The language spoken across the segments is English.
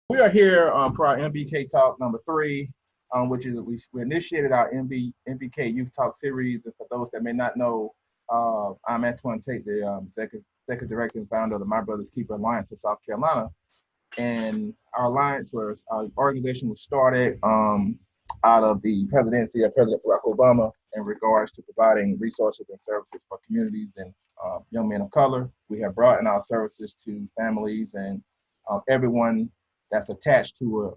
We are here for our MBK Talk number 3, which is we initiated our MBK Youth Talk Series. And for those that may not know, I'm Antoine Tate, the executive director and founder of the My Brother's Keeper Alliance in South Carolina. And our organization was started out of the presidency of President Barack Obama in regards to providing resources and services for communities and young men of color. We have brought in our services to families and everyone that's attached to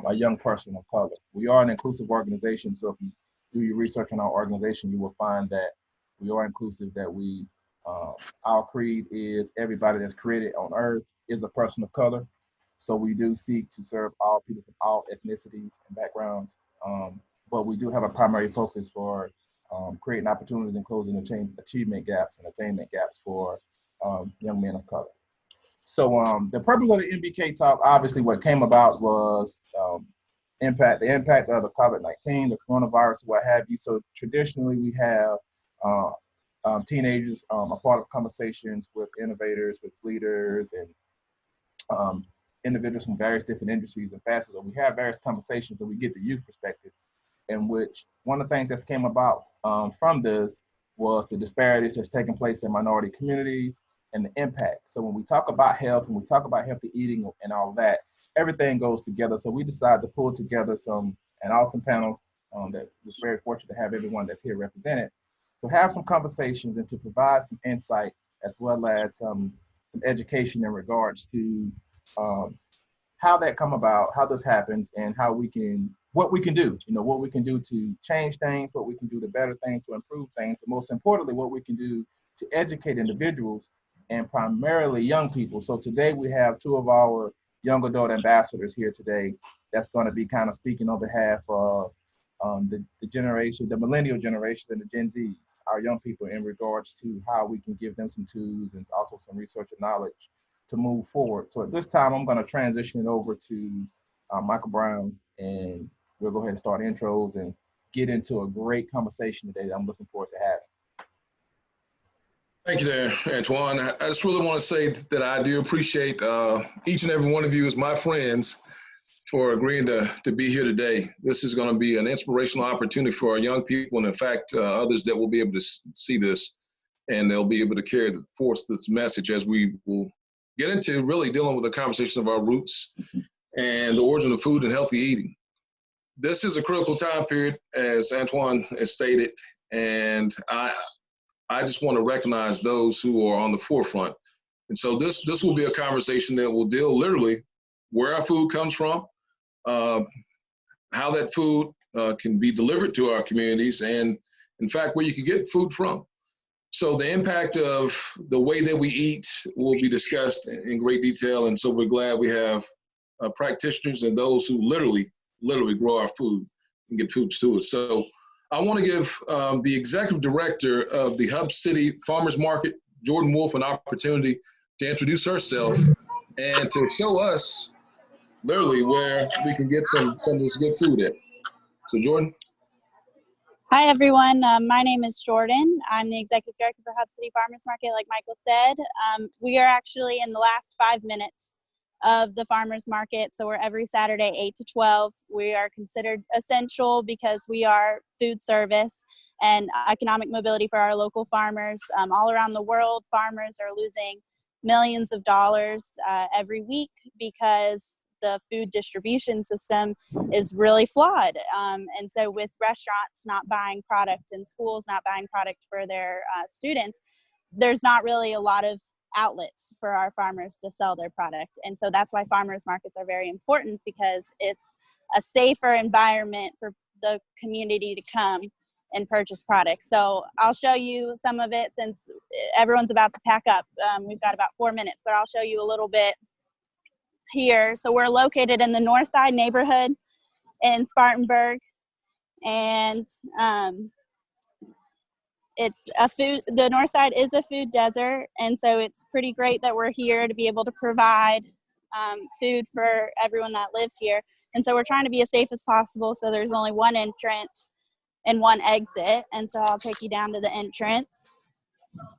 a young person of color. We are an inclusive organization, so if you do your research on our organization, you will find that we are inclusive, that our creed is everybody that's created on earth is a person of color. So we do seek to serve all people from all ethnicities and backgrounds, but we do have a primary focus for creating opportunities and closing achievement gaps and attainment gaps for young men of color. So the purpose of the MBK Talk, obviously what came about was the impact of the COVID-19, the coronavirus, what have you. So traditionally we have teenagers a part of conversations with innovators, with leaders, and individuals from various different industries and facets. So we have various conversations and we get the youth perspective, in which one of the things that's came about from this was the disparities that's taking place in minority communities and the impact. So when we talk about health, when we talk about healthy eating and all that, everything goes together. So we decided to pull together an awesome panel that was very fortunate to have everyone that's here represented, to have some conversations and to provide some insight, as well as some education in regards to how that come about, how this happens, and what we can do, what we can do to change things, what we can do to better things, to improve things, but most importantly, what we can do to educate individuals and primarily young people. So today we have 2 of our young adult ambassadors here today that's going to be kind of speaking on behalf of the millennial generation and the Gen Zs, our young people, in regards to how we can give them some tools and also some research and knowledge to move forward. So at this time, I'm going to transition it over to Michael Brown, and we'll go ahead and start intros and get into a great conversation today that I'm looking forward to having. Thank you there, Antoine. I just really want to say that I do appreciate each and every one of you as my friends for agreeing to be here today. This is going to be an inspirational opportunity for our young people, and in fact, others that will be able to see this, and they'll be able to carry forth this message as we will get into really dealing with the conversation of our roots and the origin of food and healthy eating. This is a critical time period, as Antoine has stated, and I just want to recognize those who are on the forefront. And so this will be a conversation that will deal literally where our food comes from, how that food can be delivered to our communities, and in fact, where you can get food from. So the impact of the way that we eat will be discussed in great detail. And so we're glad we have practitioners and those who literally grow our food and get food to us. So I want to give the executive director of the Hub City Farmers Market, Jordan Wolf, an opportunity to introduce herself and to show us literally where we can get some of this good food at. So Jordan. Hi, everyone. My name is Jordan. I'm the executive director for Hub City Farmers Market, like Michael said. We are actually in the last 5 minutes of the farmers market. So we're every Saturday, 8 to 12. We are considered essential because we are food service and economic mobility for our local farmers. All around the world, farmers are losing millions of dollars every week because the food distribution system is really flawed. And so with restaurants not buying product and schools not buying product for their students, there's not really a lot of outlets for our farmers to sell their product. And so that's why farmers markets are very important, because it's a safer environment for the community to come and purchase products. So I'll show you some of it since everyone's about to pack up. We've got about 4 minutes, but I'll show you a little bit here. So we're located in the North Side neighborhood in Spartanburg, and the North Side is a food desert, and so it's pretty great that we're here to be able to provide food for everyone that lives here. And so we're trying to be as safe as possible, so there's only one entrance and one exit, and so I'll take you down to the entrance.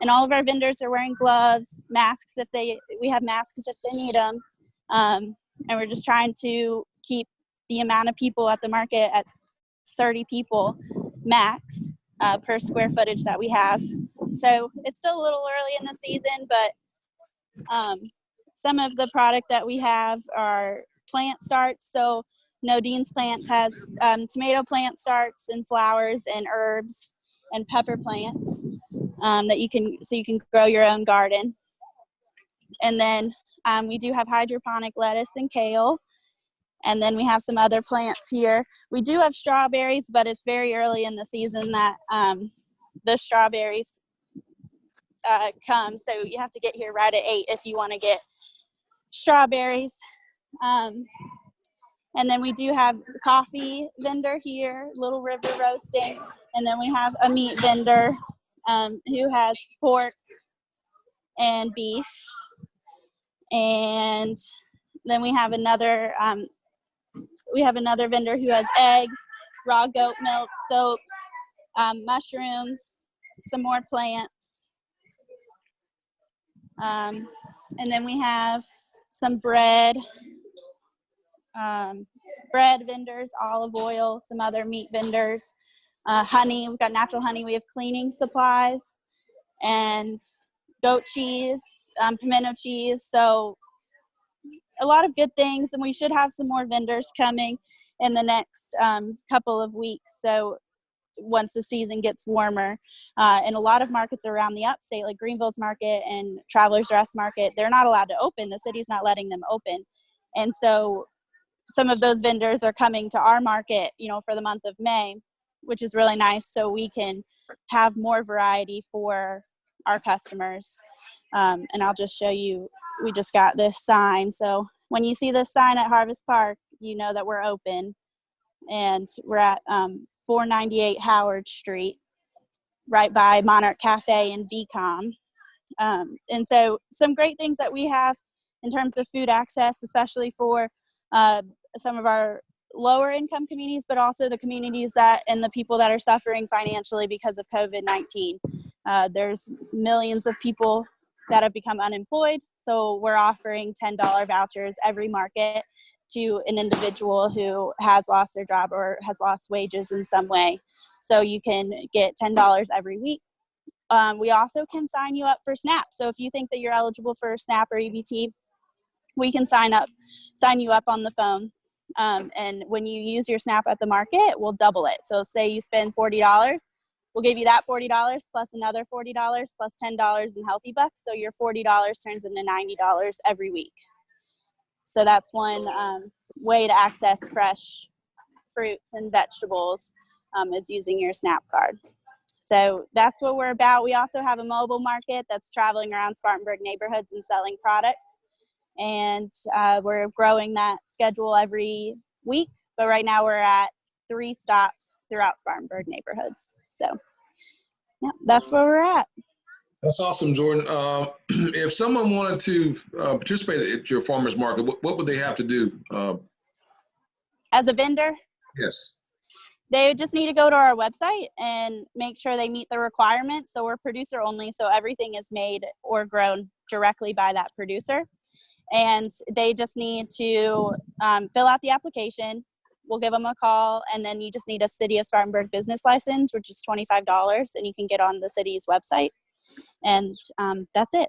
And all of our vendors are wearing gloves, masks we have masks if they need them. And we're just trying to keep the amount of people at the market at 30 people max per square footage that we have. So it's still a little early in the season, but some of the product that we have are plant starts. So Nodine's Plants has tomato plant starts and flowers and herbs and pepper plants that you can grow your own garden. And then we do have hydroponic lettuce and kale. And then we have some other plants here. We do have strawberries, but it's very early in the season that the strawberries come. So you have to get here right at 8 if you want to get strawberries. And then we do have a coffee vendor here, Little River Roasting. And then we have a meat vendor who has pork and beef. And then we have another vendor who has eggs, raw goat milk, soaps, mushrooms, some more plants. And then we have some bread vendors, olive oil, some other meat vendors, honey. We've got natural honey. We have cleaning supplies and goat cheese, pimento cheese. So a lot of good things, and we should have some more vendors coming in the next couple of weeks. So once the season gets warmer, and a lot of markets around the upstate, like Greenville's Market and Travelers Rest Market, they're not allowed to open. The city's not letting them open. And so some of those vendors are coming to our market, for the month of May, which is really nice. So we can have more variety for our customers. And I'll just show you, we just got this sign. So when you see this sign at Harvest Park, you know that we're open. And we're at 498 Howard Street, right by Monarch Cafe and VCOM. And so some great things that we have in terms of food access, especially for some of our lower income communities, but also the communities and the people that are suffering financially because of COVID-19. There's millions of people that have become unemployed. So we're offering $10 vouchers every market to an individual who has lost their job or has lost wages in some way. So you can get $10 every week. We also can sign you up for SNAP. So if you think that you're eligible for SNAP or EBT, we can sign you up on the phone. And when you use your SNAP at the market, we'll double it. So say you spend $40, we'll give you that $40 plus another $40 plus $10 in Healthy Bucks. So your $40 turns into $90 every week. So that's one way to access fresh fruits and vegetables is using your SNAP card. So that's what we're about. We also have a mobile market that's traveling around Spartanburg neighborhoods and selling product. And we're growing that schedule every week. But right now we're at 3 stops throughout Spartanburg neighborhoods. So yeah, that's where we're at. That's awesome, Jordan. If someone wanted to participate at your farmers market, what would they have to do? As a vendor? Yes. They just need to go to our website and make sure they meet the requirements. So we're producer only, so everything is made or grown directly by that producer. And they just need to fill out the application. We'll give them a call, and then you just need a City of Spartanburg business license, which is $25, and you can get on the city's website. And that's it.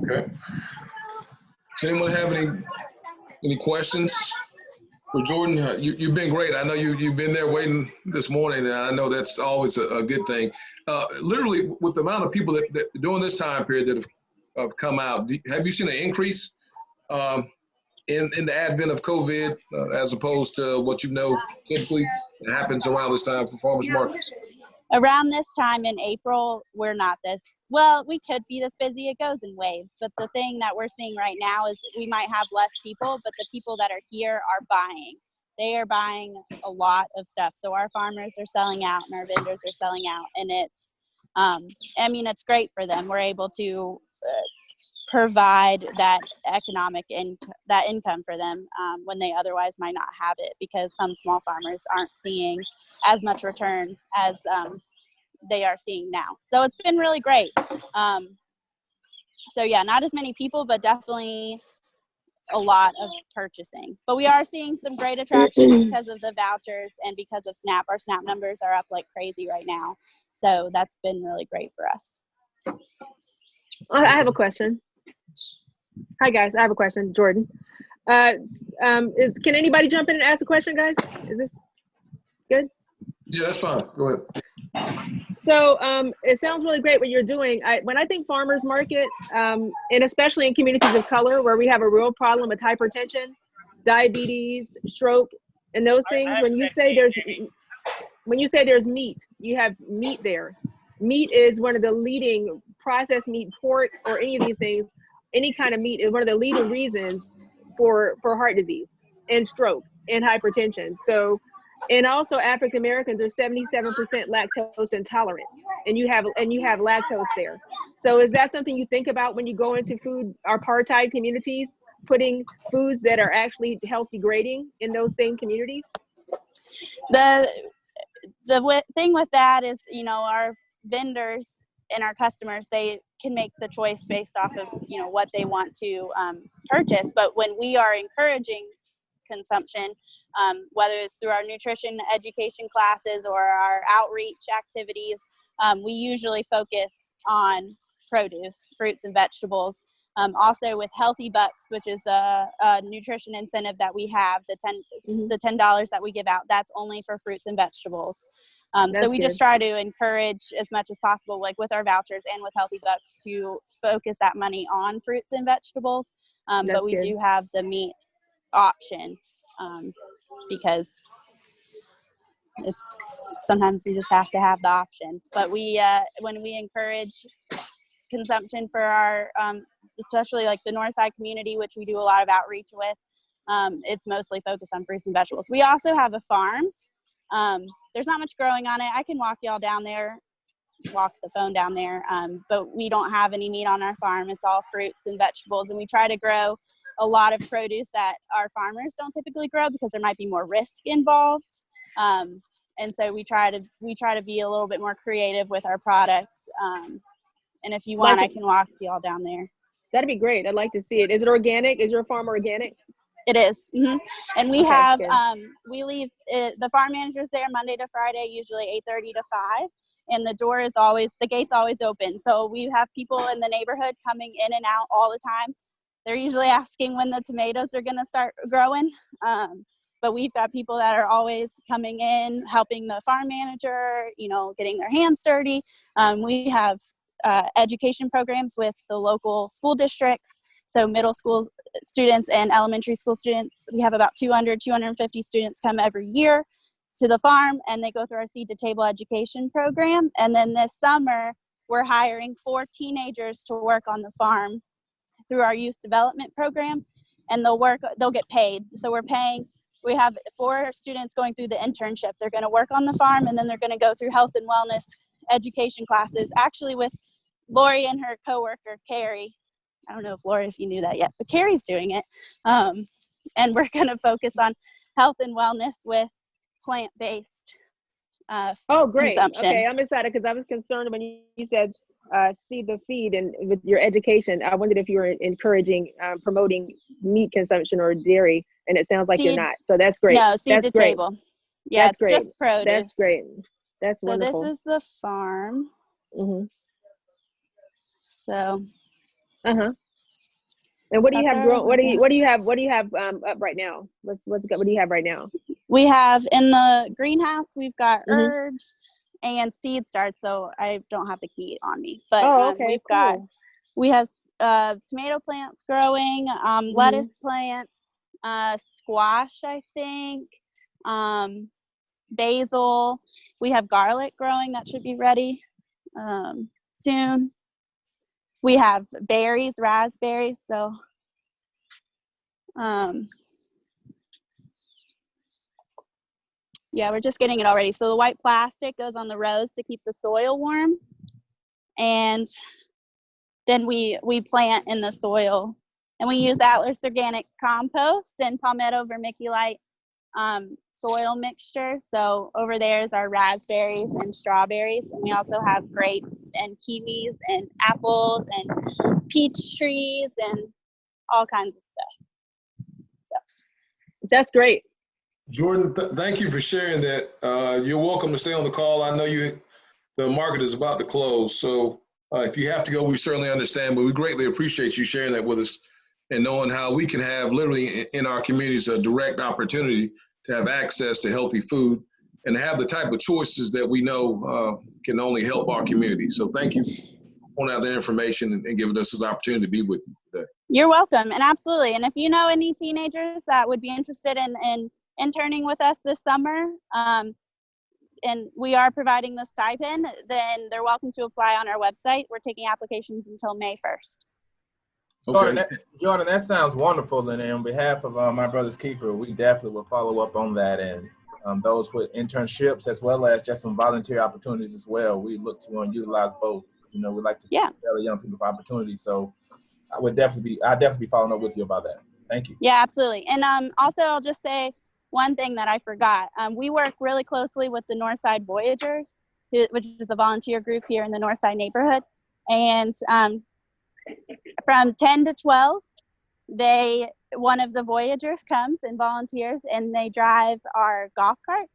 Okay. Does anyone have any questions for Jordan? You've been great. I know you've been there waiting this morning, and I know that's always a good thing. Literally, with the amount of people that during this time period that have come out, have you seen an increase in the advent of COVID as opposed to what typically happens around this time for farmers markets? Around this time in April, we're not we could be this busy. It goes in waves. But the thing that we're seeing right now is we might have less people, but the people that are here are buying. They are buying a lot of stuff. So our farmers are selling out and our vendors are selling out. And it's, it's great for them. We're able to provide that income for them when they otherwise might not have it, because some small farmers aren't seeing as much return as they are seeing now. So it's been really great. So yeah, not as many people, but definitely a lot of purchasing. But we are seeing some great attraction because of the vouchers and because of SNAP. Our SNAP numbers are up like crazy right now. So that's been really great for us. I have a question. Hi guys, I have a question, Jordan. Can anybody jump in and ask a question, guys? Is this good? Yeah, that's fine. Go ahead. So it sounds really great what you're doing. When I think farmers market, and especially in communities of color where we have a real problem with hypertension, diabetes, stroke, and those things, when you say there's meat, you have meat there. Meat is one of the leading, processed meat, pork, or any of these things, any kind of meat is one of the leading reasons for heart disease and stroke and hypertension. So, and also African Americans are 77% lactose intolerant, and you have lactose there. So is that something you think about when you go into food apartheid communities, putting foods that are actually health degrading in those same communities? The thing with that is, you know, our vendors and our customers, they can make the choice based off of, you know, what they want to purchase. But when we are encouraging consumption, whether it's through our nutrition education classes or our outreach activities, we usually focus on produce, fruits and vegetables. Also with Healthy Bucks, which is a nutrition incentive that we have, the $10 that we give out, that's only for fruits and vegetables. So we just try to encourage as much as possible, like with our vouchers and with Healthy Bucks, to focus that money on fruits and vegetables. But we do have the meat option because it's sometimes you just have to have the option. But we when we encourage consumption for our especially like the north side community, which we do a lot of outreach with, it's mostly focused on fruits and vegetables. We also have a farm. There's not much growing on it. I can walk y'all down there, walk the phone down there, but we don't have any meat on our farm. It's all fruits and vegetables, and we try to grow a lot of produce that our farmers don't typically grow because there might be more risk involved. And so we try to be a little bit more creative with our products. And if you want, I can walk y'all down there. That'd be great. I'd like to see it. Is it organic? Is your farm organic? It is. Mm-hmm. And we have, we leave the farm managers there Monday to Friday, usually 8:30 to 5. And the gate's always open. So we have people in the neighborhood coming in and out all the time. They're usually asking when the tomatoes are going to start growing. But we've got people that are always coming in, helping the farm manager, you know, getting their hands dirty. We have education programs with the local school districts. So middle school students and elementary school students, we have about 250 students come every year to the farm, and they go through our Seed to Table education program. And then this summer, we're hiring 4 teenagers to work on the farm through our youth development program, and they'll get paid. So we have 4 students going through the internship. They're going to work on the farm, and then they're going to go through health and wellness education classes, actually with Lori and her coworker, Carrie. I don't know if you knew that yet, but Carrie's doing it. And we're going to focus on health and wellness with plant-based consumption. Okay, I'm excited because I was concerned when you said Seed the Feed, and with your education, I wondered if you were encouraging, promoting meat consumption or dairy, and it sounds like you're not. So that's great. No, Seed to Table. Yeah, that's great. Just produce. That's great. That's so wonderful. This is the farm. Mm-hmm. So. And what do you have grown? What do you have up right now? What do you have right now? We have in the greenhouse, we've got herbs and seed starts. So I don't have the key on me, but we have tomato plants growing, lettuce plants, squash, I think, basil. We have garlic growing that should be ready soon. We have berries, raspberries. So, yeah, we're just getting it already. So the white plastic goes on the rows to keep the soil warm. And then we plant in the soil. And we use Atlas Organics compost and Palmetto vermiculite soil mixture. So over there is our raspberries and strawberries, and we also have grapes and kiwis and apples and peach trees and all kinds of stuff. So That's great. Jordan, thank you for sharing that. You're welcome to stay on the call. I know the market is about to close, so if you have to go, we certainly understand, but we greatly appreciate you sharing that with us and knowing how we can have literally in our communities a direct opportunity to have access to healthy food and have the type of choices that we know can only help our community. So thank you for pointing out that information and giving us this opportunity to be with you today. You're welcome, and absolutely. And if you know any teenagers that would be interested in interning with us this summer, and we are providing the stipend, then they're welcome to apply on our website. We're taking applications until May 1st. Okay. Jordan, that sounds wonderful. And on behalf of my brother's keeper, we definitely will follow up on that. And those with internships as well as just some volunteer opportunities as well, we look to utilize both. You know, we like to tell young people for opportunities. So I'll definitely be following up with you about that. Thank you. Yeah, absolutely. And also, I'll just say one thing that I forgot. We work really closely with the Northside Voyagers, which is a volunteer group here in the Northside neighborhood. And from 10 to 12, one of the Voyagers comes and volunteers, and they drive our golf cart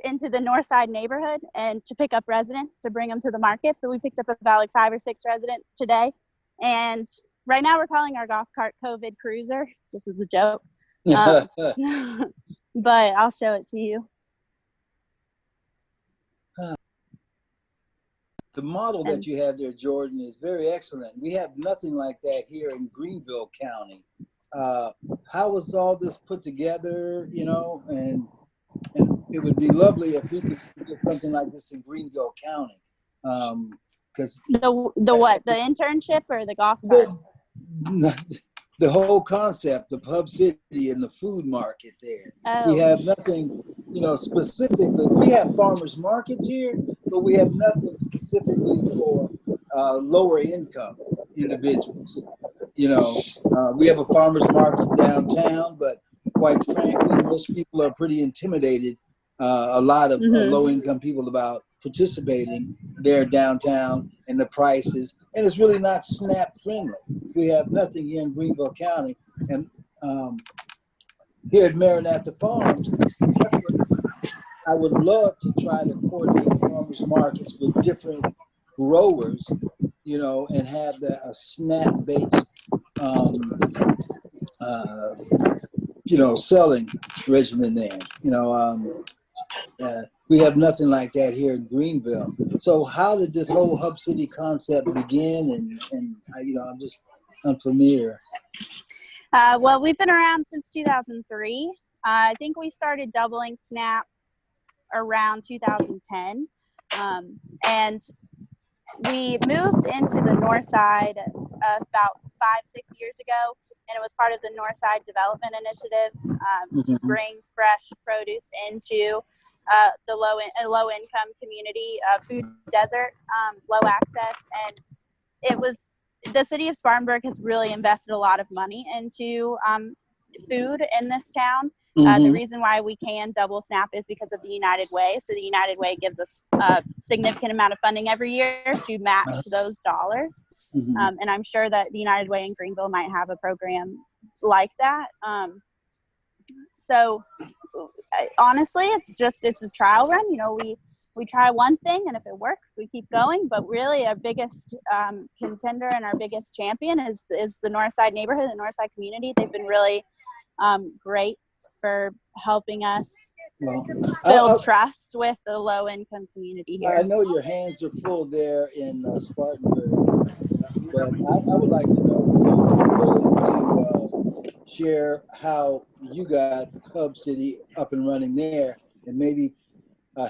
into the Northside neighborhood and to pick up residents to bring them to the market. So we picked up about like 5 or 6 residents today. And right now we're calling our golf cart COVID Cruiser, just as a joke. But I'll show it to you. The model that you have there, Jordan, is very excellent. We have nothing like that here in Greenville County. How was all this put together, you know, and it would be lovely if we could get something like this in Greenville County. Because the what? The internship or the golf cart? The whole concept of Hub City and the food market there. Oh. We have nothing, you know, specifically. We have farmers markets here, but we have nothing specifically for lower income individuals. You know, we have a farmers market downtown, but quite frankly, most people are pretty intimidated. A lot of low income people about participating there downtown and the prices, and it's really not SNAP friendly. We have nothing here in Greenville County, and here at Maranatha Farms, I would love to try to coordinate farmers markets with different growers, you know, and have a SNAP based, you know, selling regimen there. You know, we have nothing like that here in Greenville. So how did this whole Hub City concept begin? And you know, I'm just unfamiliar. Well, we've been around since 2003. I think we started doubling SNAP around 2010. And we moved into the North Side about 5-6 years ago, and it was part of the North Side Development Initiative to bring fresh produce into the low income community, food desert, low access. And it was, the city of Spartanburg has really invested a lot of money into food in this town. The reason why we can double SNAP is because of the United Way. So the United Way gives us a significant amount of funding every year to match those dollars. And I'm sure that the United Way in Greenville might have a program like that. So honestly, it's a trial run. You know, we try one thing, and if it works, we keep going. But really, our biggest contender and our biggest champion is the Northside neighborhood, the Northside community. They've been really great for helping us build trust with the low-income community here. I know your hands are full there in Spartanburg, but I would like to know if you're willing to share how you got Hub City up and running there, and maybe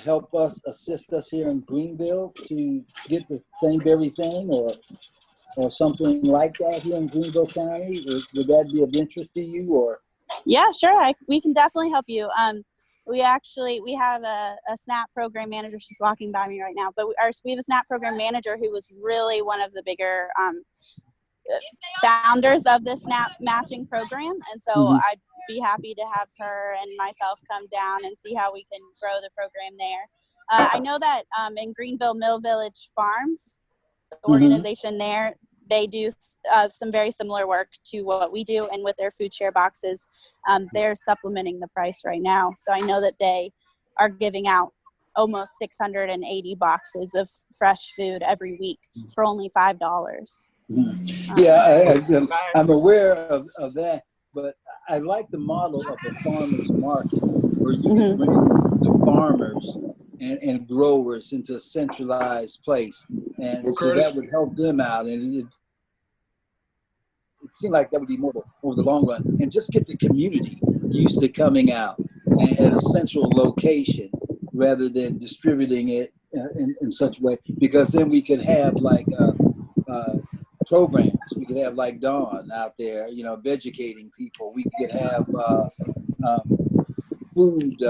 help us, assist us here in Greenville to get the same very thing or something like that here in Greenville County. Would that be of interest to you? Or yeah, sure. We can definitely help you. We have a SNAP program manager. She's walking by me right now, but we have a SNAP program manager who was really one of the bigger founders of the SNAP matching program. And so be happy to have her and myself come down and see how we can grow the program there. I know that in Greenville Mill Village Farms, the organization there, they do some very similar work to what we do, and with their food share boxes, they're supplementing the price right now. So I know that they are giving out almost 680 boxes of fresh food every week for only $5. Yeah, I'm aware of that, but I like the model of a farmer's market where you can bring the farmers and growers into a centralized place. And Well, so Curtis, that would help them out. And it seemed like that would be more over the long run, and just get the community used to coming out at a central location rather than distributing it in such a way, because then we could have like programs. We could have like Dawn out there, you know, educating people. We could have food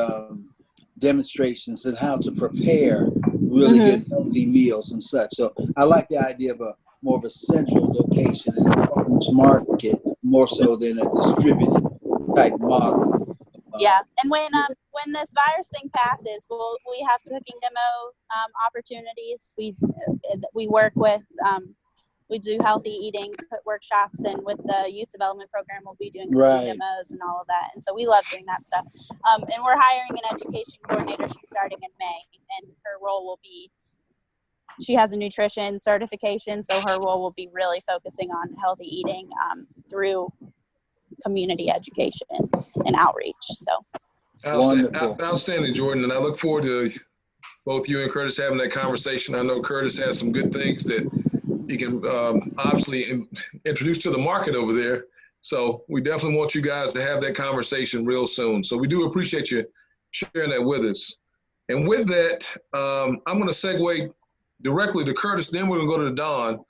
demonstrations and how to prepare really good healthy meals and such. So I like the idea of more of a central location in a farmer's market, more so than a distributed type model. Yeah, and when this virus thing passes, we have cooking demo opportunities. We work with we do healthy eating workshops, and with the youth development program, we'll be doing cooking demos and all of that. And so we love doing that stuff. And we're hiring an education coordinator. She's starting in May, and her role will be, she has a nutrition certification, so her role will be really focusing on healthy eating through community education and outreach. So outstanding, Jordan. And I look forward to both you and Curtis having that conversation. I know Curtis has some good things that he can obviously introduce to the market over there. So we definitely want you guys to have that conversation real soon. So we do appreciate you sharing that with us. And with that, I'm going to segue directly to Curtis. Then we're going to go to Don.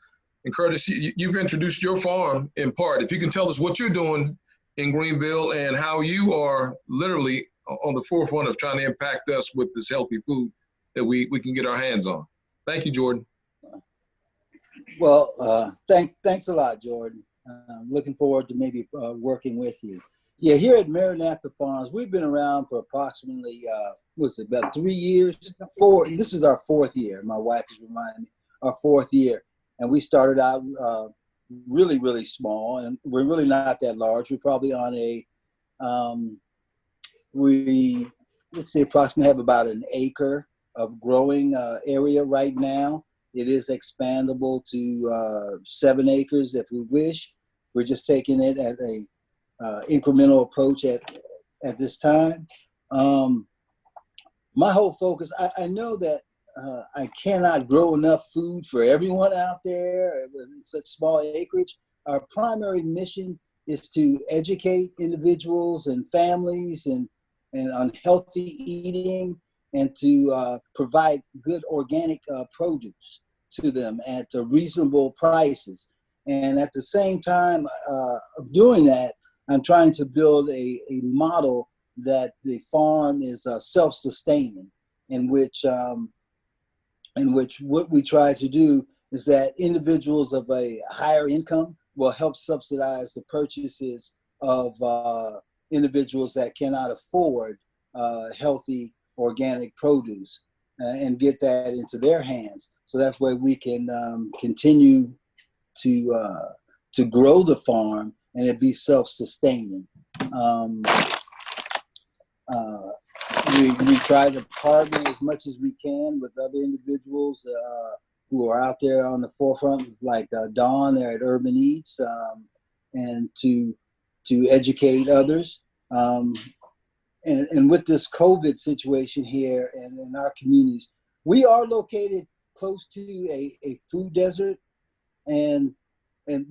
And Curtis, you've introduced your farm in part. If you can tell us what you're doing in Greenville and how you are literally on the forefront of trying to impact us with this healthy food that we can get our hands on. Thank you, Jordan. Well, thanks a lot, Jordan. Looking forward to maybe working with you. Yeah, here at Maranatha Farms, we've been around for approximately, about 3 years? This is our 4th year. My wife is reminding me, our 4th year. And we started out really, really small, and we're really not that large. We're probably on a, approximately have about an acre of growing area right now. It is expandable to 7 acres if we wish. We're just taking it at a incremental approach at this time. My whole focus, I know that I cannot grow enough food for everyone out there with such small acreage. Our primary mission is to educate individuals and families and on healthy eating, and to provide good organic produce to them at reasonable prices. And at the same time of doing that, I'm trying to build a model that the farm is self-sustaining, in which what we try to do is that individuals of a higher income will help subsidize the purchases of individuals that cannot afford healthy organic produce and get that into their hands. So that's where we can continue to grow the farm and it be self-sustaining. We try to partner as much as we can with other individuals who are out there on the forefront, like Dawn there at Urban Eats, and to educate others. And with this COVID situation here and in our communities, we are located close to a food desert, and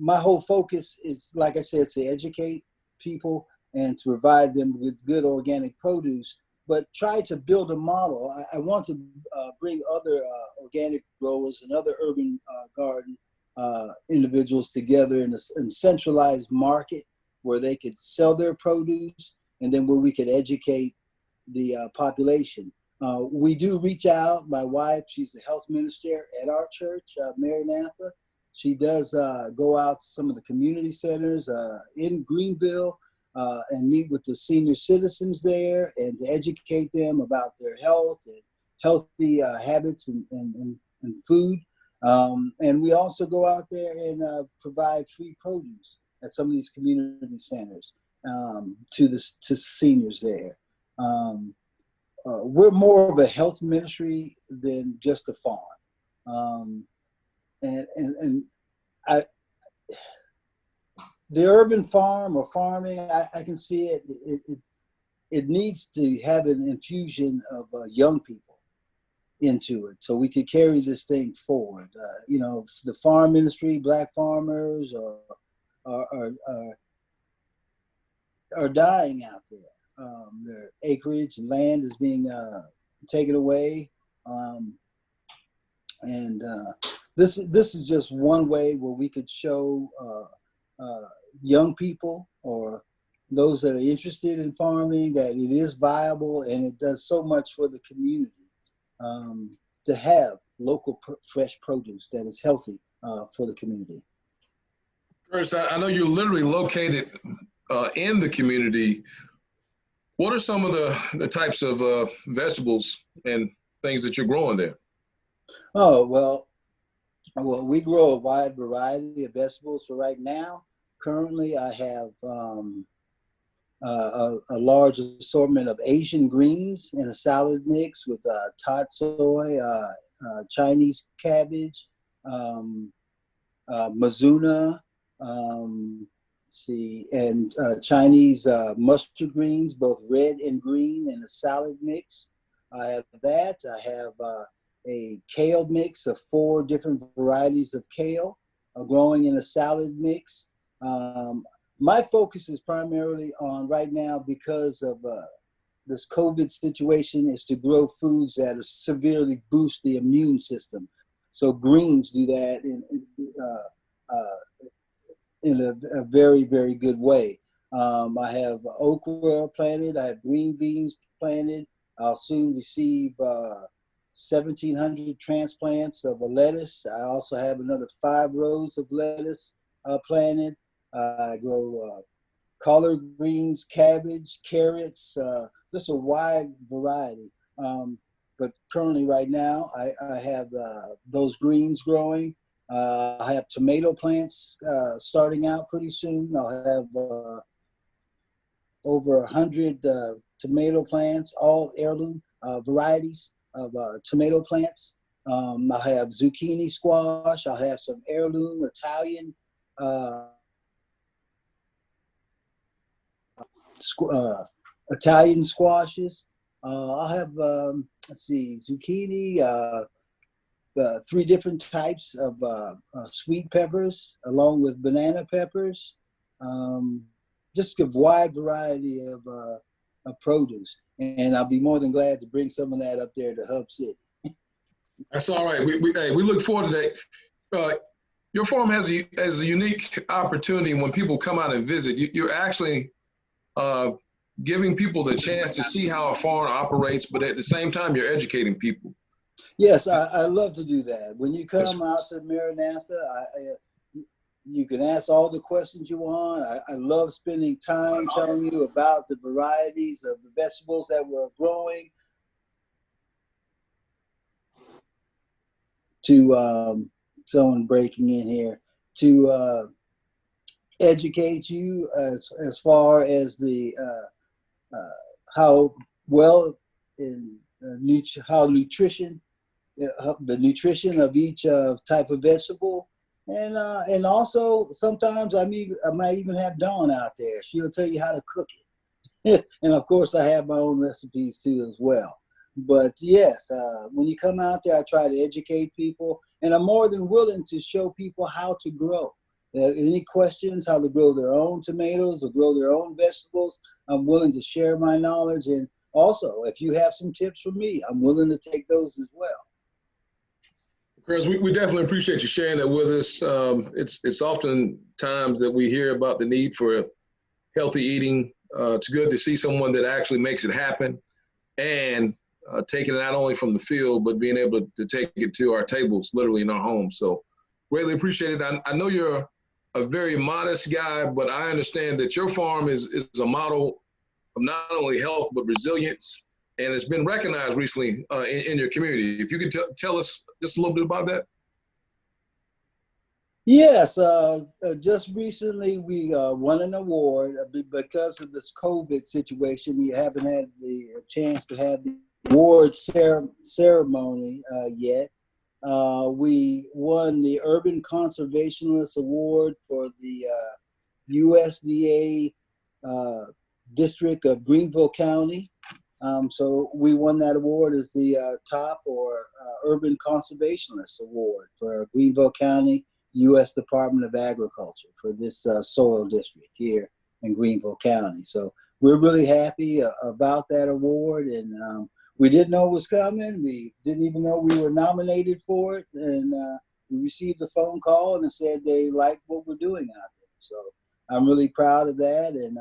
my whole focus is, like I said, to educate people and to provide them with good organic produce, but try to build a model. I want to bring other organic growers and other urban garden individuals together in a centralized market where they could sell their produce, and then where we could educate the population. We do reach out. My wife, she's the health minister at our church, Maranatha. She does go out to some of the community centers in Greenville and meet with the senior citizens there and to educate them about their health and healthy habits and food. And we also go out there and provide free produce at some of these community centers to seniors there. We're more of a health ministry than just a farm. And the urban farm or farming, I can see it. It needs to have an infusion of young people into it, so we could carry this thing forward. You know, the farm industry, black farmers are dying out there. Their acreage and land is being taken away, and this is just one way where we could show young people or those that are interested in farming that it is viable and it does so much for the community to have local fresh produce that is healthy for the community. First, I know you're literally located in the community. What are some of the types of vegetables and things that you're growing there? Oh, well, we grow a wide variety of vegetables for right now. Currently, I have a large assortment of Asian greens in a salad mix with tot soy, Chinese cabbage, Mizuna, and Chinese mustard greens, both red and green in a salad mix. I have that. I have a kale mix of 4 different varieties of kale growing in a salad mix. My focus is primarily on right now, because of this COVID situation, is to grow foods that severely boost the immune system. So greens do that in a very, very good way. I have okra planted. I have green beans planted. I'll soon receive 1,700 transplants of a lettuce. I also have another 5 rows of lettuce planted. I grow collard greens, cabbage, carrots, just a wide variety. But currently right now, I have those greens growing. I have tomato plants starting out pretty soon. I'll have over 100 tomato plants, all heirloom varieties of tomato plants. I have zucchini squash. I'll have some heirloom Italian Italian squashes. I'll have, zucchini, 3 different types of sweet peppers, along with banana peppers. Just a wide variety of produce. And I'll be more than glad to bring some of that up there to Hub City. That's all right. We look forward to that. Your farm has a unique opportunity when people come out and visit. You're actually giving people the chance to see how a farm operates, but at the same time, you're educating people. Yes, I love to do that. When you come out to Maranatha, you can ask all the questions you want. I love spending time telling you about the varieties of the vegetables that we're growing. To someone breaking in here, to educate you as far as the how well in how nutrition, the nutrition of each type of vegetable, and also sometimes I might even have Dawn out there. She'll tell you how to cook it, and of course I have my own recipes too as well. But yes, when you come out there, I try to educate people, and I'm more than willing to show people how to grow. Any questions, how to grow their own tomatoes or grow their own vegetables, I'm willing to share my knowledge. And also, if you have some tips for me, I'm willing to take those as well. Chris, we definitely appreciate you sharing that with us. It's often times that we hear about the need for healthy eating. It's good to see someone that actually makes it happen, and taking it not only from the field, but being able to take it to our tables, literally in our homes. So greatly appreciate it. I know you're a very modest guy, but I understand that your farm is a model of not only health, but resilience. And it's been recognized recently in your community. If you could tell us just a little bit about that. Yes, just recently we won an award because of this COVID situation. We haven't had the chance to have the award ceremony yet. We won the Urban Conservationalist Award for the USDA District of Greenville County. So we won that award as the top or Urban Conservationalist Award for Greenville County, U.S. Department of Agriculture for this soil district here in Greenville County. So we're really happy about that award, and we didn't know it was coming. We didn't even know we were nominated for it, and we received a phone call and it said they liked what we're doing out there. So I'm really proud of that, and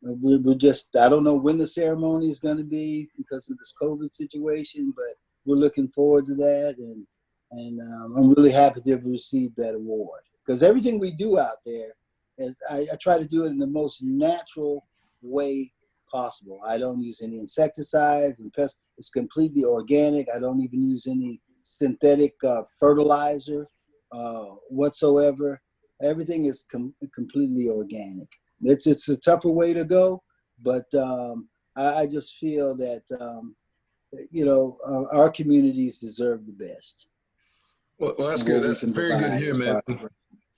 we're just, I don't know when the ceremony is going to be because of this COVID situation, but we're looking forward to that, and I'm really happy to have received that award, because everything we do out there is I try to do it in the most natural way possible. I don't use any insecticides and pests. It's completely organic. I don't even use any synthetic fertilizer whatsoever. Everything is completely organic. It's a tougher way to go, but I just feel that our communities deserve the best. Well, that's good. That's very good to hear, man.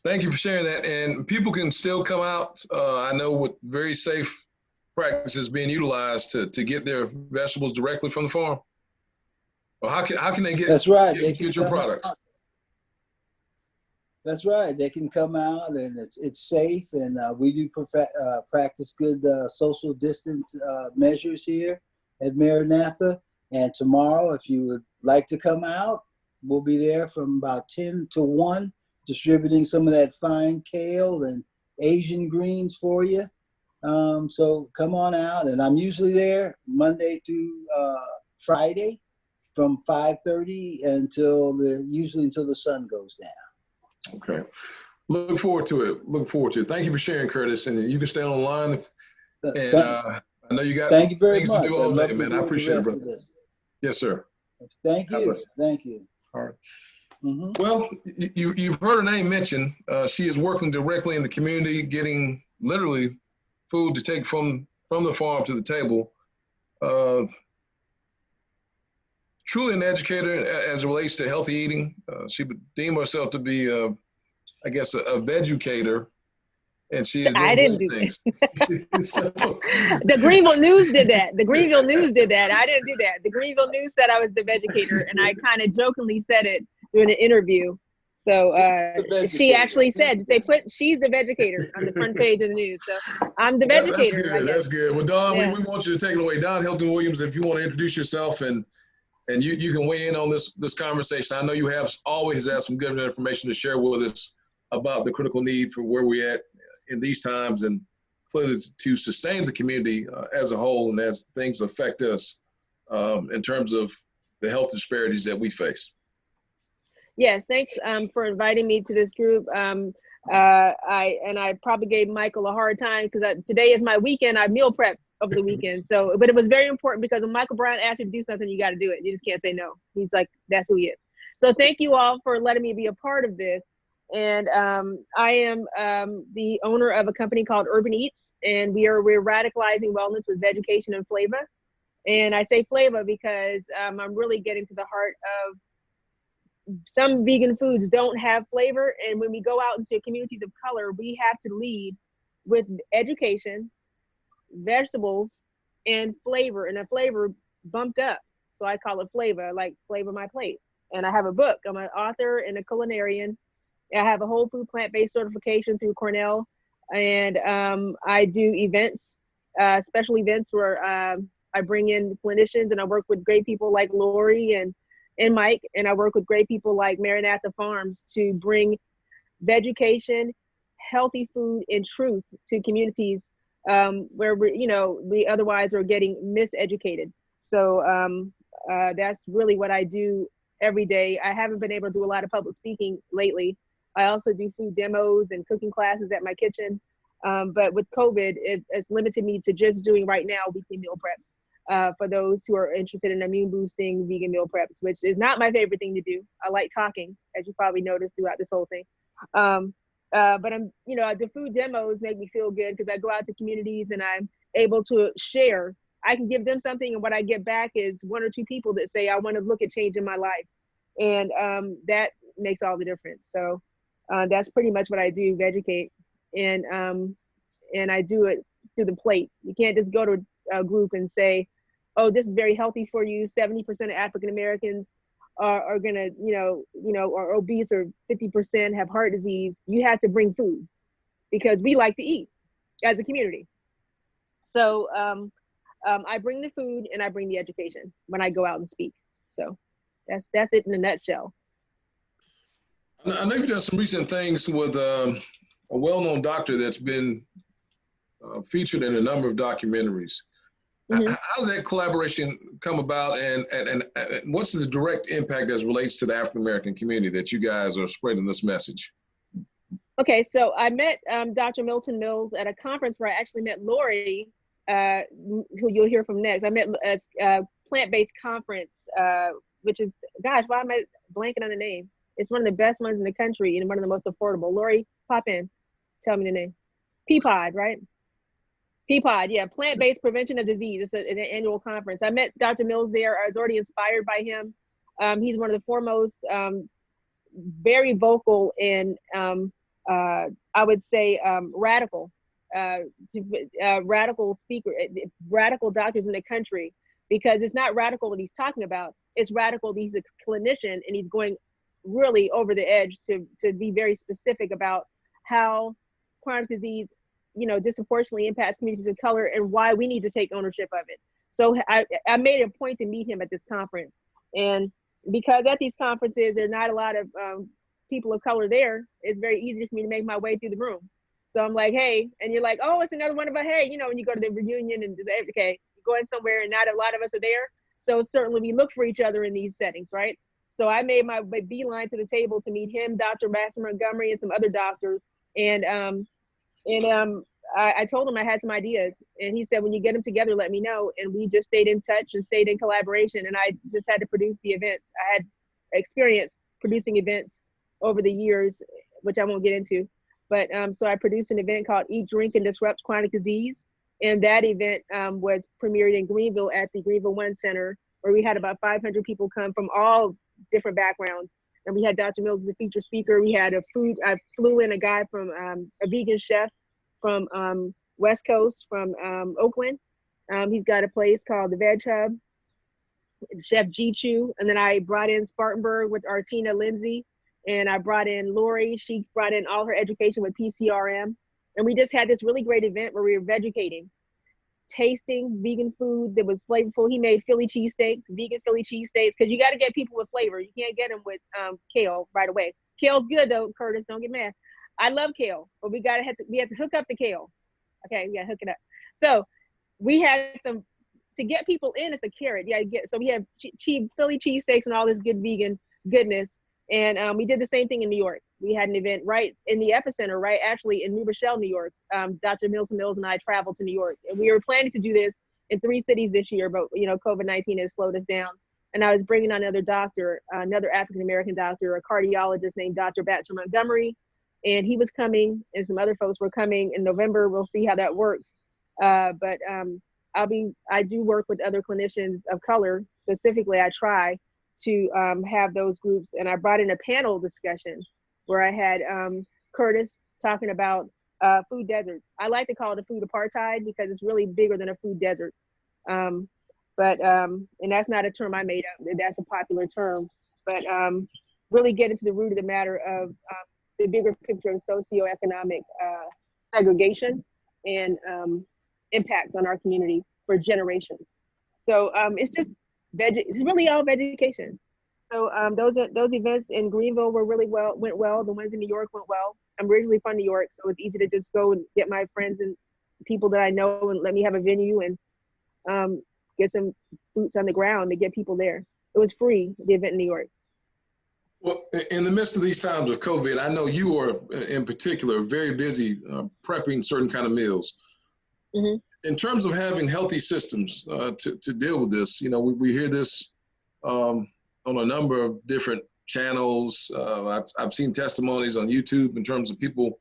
Thank you for sharing that. And people can still come out, I know, with very safe practices being utilized to get their vegetables directly from the farm. Well, how can they get, that's right. Get your products? Out. That's right. They can come out, and it's safe, and we do practice good social distance measures here at Maranatha. And tomorrow, if you would like to come out, we'll be there from about 10 to 1, distributing some of that fine kale and Asian greens for you. So come on out, and I'm usually there Monday through Friday from 5:30 until the sun goes down. Okay. Look forward to it. Thank you for sharing, Curtis. And you can stay on the line. And I know you got Thank you very things much. to do all day, man. I appreciate it, brother. Yes, sir. Thank you. Thank you. All right. Mm-hmm. Well, you've heard her name mentioned. She is working directly in the community, getting literally food to take from the farm to the table. Truly an educator as it relates to healthy eating. She would deem herself to be, I guess, a vegucator, and she is doing I didn't do things. The Greenville News did that. The Greenville News did that. I didn't do that. The Greenville News said I was the vegucator, and I kind of jokingly said it during an interview. So she actually said she's the vegucator on the front page of the news. So I'm the vegucator. That's good. Well, Don, yeah. we want you to take it away. Don Hilton Williams, if you want to introduce yourself and you can weigh in on this conversation. I know you always have some good information to share with us about the critical need for where we're at in these times, and clearly to sustain the community as a whole and as things affect us in terms of the health disparities that we face. Yes, thanks for inviting me to this group. I probably gave Michael a hard time because today is my weekend. I meal prep over the weekend. So, but it was very important because when Michael Brown asks you to do something, you got to do it. You just can't say no. He's like, that's who he is. So thank you all for letting me be a part of this. And I am the owner of a company called Urban Eats, and we're radicalizing wellness with education and flavor. And I say flavor because I'm really getting to the heart of some vegan foods don't have flavor. And when we go out into communities of color, we have to lead with education, vegetables, and flavor, and a flavor bumped up. So I call it flavor, like flavor my plate. And I have a book. I'm an author and a culinarian. I have a whole food plant-based certification through Cornell. And I do events, special events where I bring in clinicians, and I work with great people like Lori and Mike, and I work with great people like Maranatha Farms to bring vegetation, healthy food, and truth to communities where we otherwise are getting miseducated. So that's really what I do every day. I haven't been able to do a lot of public speaking lately I also do food demos and cooking classes at my kitchen. But with COVID, it's limited me to just doing right now weekly meal preps for those who are interested in immune boosting vegan meal preps, which is not my favorite thing to do. I like talking, as you probably noticed throughout this whole thing. But the food demos make me feel good because I go out to communities and I'm able to share. I can give them something, and what I get back is 1 or 2 people that say, I want to look at change in my life. And that makes all the difference. So that's pretty much what I do, educate. And I do it through the plate. You can't just go to a group and say, oh, this is very healthy for you. 70% of African Americans are gonna, are obese, or 50% have heart disease. You have to bring food because we like to eat as a community. So I bring the food and I bring the education when I go out and speak. So that's it in a nutshell. I know you've done some recent things with a well-known doctor that's been featured in a number of documentaries. Mm-hmm. How did that collaboration come about, and what's the direct impact as relates to the African American community that you guys are spreading this message? Okay, so I met Dr. Milton Mills at a conference where I actually met Lori, who you'll hear from next. I met at a plant-based conference, which is, gosh, why am I blanking on the name? It's one of the best ones in the country and one of the most affordable. Lori, pop in, tell me the name. PPOD, right? PPOD, yeah, Plant-Based Prevention of Disease. It's an annual conference. I met Dr. Mills there. I was already inspired by him. He's one of the foremost, very vocal and I would say radical speaker, radical doctors in the country, because it's not radical what he's talking about. It's radical. He's a clinician and he's going really over the edge to be very specific about how chronic disease, disproportionately impacts communities of color and why we need to take ownership of it. So I made a point to meet him at this conference. And because at these conferences, there are not a lot of people of color there, it's very easy for me to make my way through the room. So I'm like, hey, and you're like, oh, it's another one of us. Hey, when you go to the reunion and okay, you're going somewhere and not a lot of us are there. So certainly we look for each other in these settings, right? So I made my beeline to the table to meet him, Dr. Baxter Montgomery, and some other doctors. And I told him I had some ideas, and he said, when you get them together, let me know. And we just stayed in touch and stayed in collaboration. And I just had to produce the events. I had experience producing events over the years, which I won't get into. But so I produced an event called Eat, Drink, and Disrupt Chronic Disease. And that event was premiered in Greenville at the Greenville One Center, where we had about 500 people come from all different backgrounds. And we had Dr. Mills as a featured speaker. We had I flew in a guy from a vegan chef from West Coast, from Oakland. He's got a place called the Veg Hub, Chef G Chu. And then I brought in Spartanburg with Artina Lindsay. And I brought in Lori. She brought in all her education with PCRM. And we just had this really great event where we were vegucating, tasting vegan food that was flavorful. He made Philly cheesesteaks, vegan Philly cheesesteaks, because you got to get people with flavor. You can't get them with kale right away. Kale's good though, Curtis, don't get mad. I love kale, but we have to hook up the kale. Okay, we got to hook it up. So we had to get people in, it's a carrot. So we have Philly cheesesteaks and all this good vegan goodness. And we did the same thing in New York. We had an event right in the epicenter, right actually in New Rochelle, New York. Dr. Milton Mills and I traveled to New York. And we were planning to do this in 3 cities this year, but COVID-19 has slowed us down. And I was bringing on another doctor, another African-American doctor, a cardiologist named Dr. Baxter Montgomery. And he was coming, and some other folks were coming in November. We'll see how that works. But I do work with other clinicians of color. Specifically, I try to have those groups. And I brought in a panel discussion where I had Curtis talking about food deserts. I like to call it a food apartheid because it's really bigger than a food desert. And that's not a term I made up, that's a popular term. But really get into the root of the matter of the bigger picture of socioeconomic segregation and impacts on our community for generations. So it's really all education. So those events in Greenville went well. The ones in New York went well. I'm originally from New York, so it's easy to just go and get my friends and people that I know and let me have a venue and get some boots on the ground to get people there. It was free, the event in New York. Well, in the midst of these times of COVID, I know you are in particular very busy prepping certain kind of meals. Mm-hmm. In terms of having healthy systems to deal with this, we hear this on a number of different channels. I've seen testimonies on YouTube in terms of people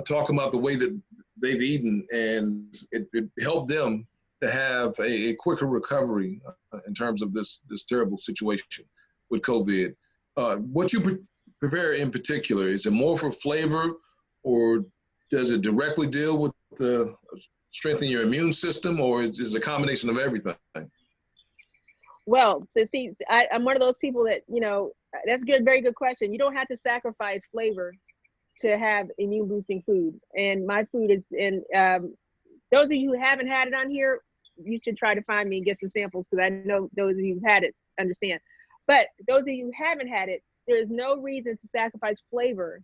talking about the way that they've eaten, and it helped them to have a quicker recovery in terms of this terrible situation with COVID. What you prepare in particular, is it more for flavor, or does it directly deal with the strengthening your immune system, or is it a combination of everything? Well, so see, I'm one of those people that, that's good, very good question. You don't have to sacrifice flavor to have immune boosting food. And my food is those of you who haven't had it on here, you should try to find me and get some samples, because I know those of you who've had it understand. But those of you who haven't had it, there is no reason to sacrifice flavor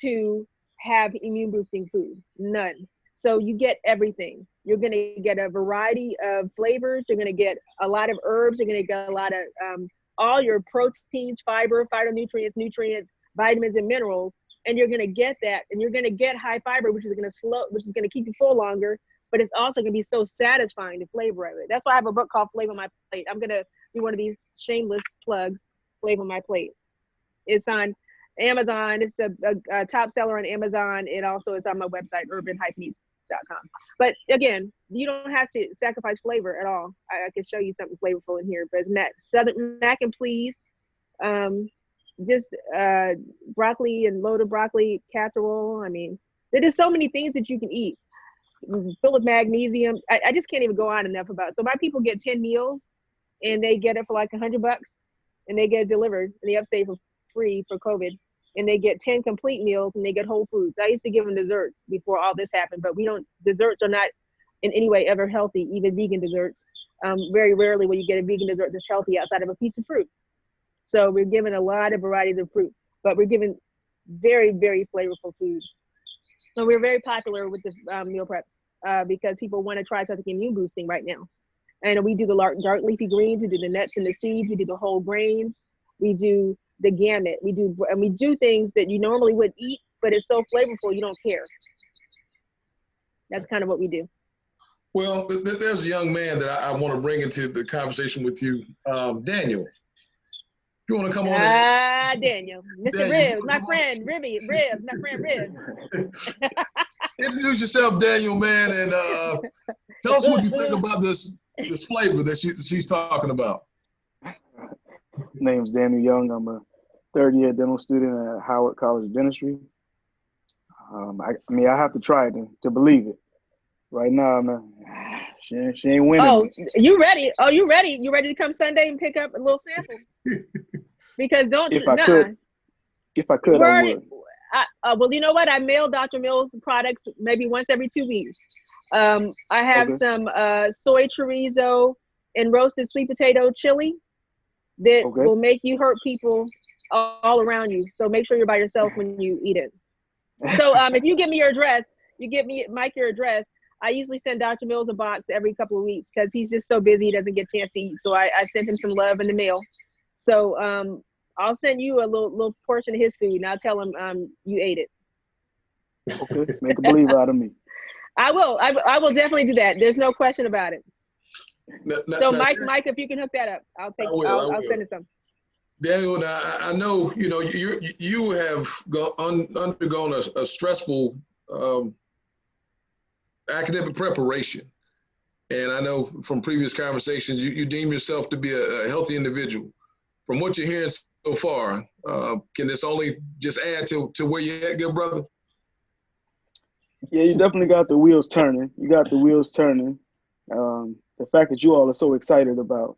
to have immune boosting food, none. So you get everything. You're gonna get a variety of flavors. You're gonna get a lot of herbs. You're gonna get a lot of all your proteins, fiber, phytonutrients, nutrients, vitamins, and minerals. And you're gonna get that, and you're gonna get high fiber, which is gonna keep you full longer, but it's also gonna be so satisfying, the flavor of it. That's why I have a book called Flavor My Plate. I'm gonna do one of these shameless plugs, Flavor My Plate. It's on Amazon. It's a top seller on Amazon. It also is on my website, urban-eats.com. But again, you don't have to sacrifice flavor at all. I can show you something flavorful in here, but it's Southern mac and please. Just broccoli and loaded broccoli casserole. I mean, there are so many things that you can eat. Filled with magnesium. I just can't even go on enough about it. So my people get 10 meals, and they get it for like $100, and they get it delivered, and they upstate for free for COVID, and they get 10 complete meals, and they get whole foods. I used to give them desserts before all this happened, but desserts are not in any way ever healthy, even vegan desserts. Very rarely will you get a vegan dessert that's healthy outside of a piece of fruit. So we're giving a lot of varieties of fruit, but we're giving very, very flavorful food. So we're very popular with the meal preps because people want to try something immune boosting right now. And we do the dark leafy greens, we do the nuts and the seeds, we do the whole grains, we do the gamut. We do things that you normally wouldn't eat, but it's so flavorful you don't care. That's kind of what we do. Well, there's a young man that I want to bring into the conversation with you, Daniel. You want to come on? Daniel, Mr. Ribs, my friend, Ribs, my friend Ribs. Introduce yourself, Daniel, man, and tell us what you think about this flavor that she's talking about. Name's Daniel Young. I'm a third-year dental student at Howard College of Dentistry. I have to try it to believe it. Right now, she ain't winning. Oh, you ready? Oh, you ready? You ready to come Sunday and pick up a little sample? Because if I could, I would. Well, you know what? I mail Dr. Mills products maybe once every 2 weeks. I have some soy chorizo and roasted sweet potato chili that will make you hurt people all around you. So make sure you're by yourself when you eat it. So if you give me your address, you give me, Mike, your address. I usually send Dr. Mills a box every couple of weeks because he's just so busy he doesn't get a chance to eat. So I send him some love in the mail. So I'll send you a little portion of his food, and I'll tell him you ate it. Okay, make a believer out of me. I will definitely do that. There's no question about it. Mike, if you can hook that up, I'll send it some. Daniel, now I know you have undergone a stressful academic preparation, and I know from previous conversations you deem yourself to be a healthy individual. From what you're hearing so far, can this only just add to where you're at, good brother? Yeah, you definitely got the wheels turning. The fact that you all are so excited about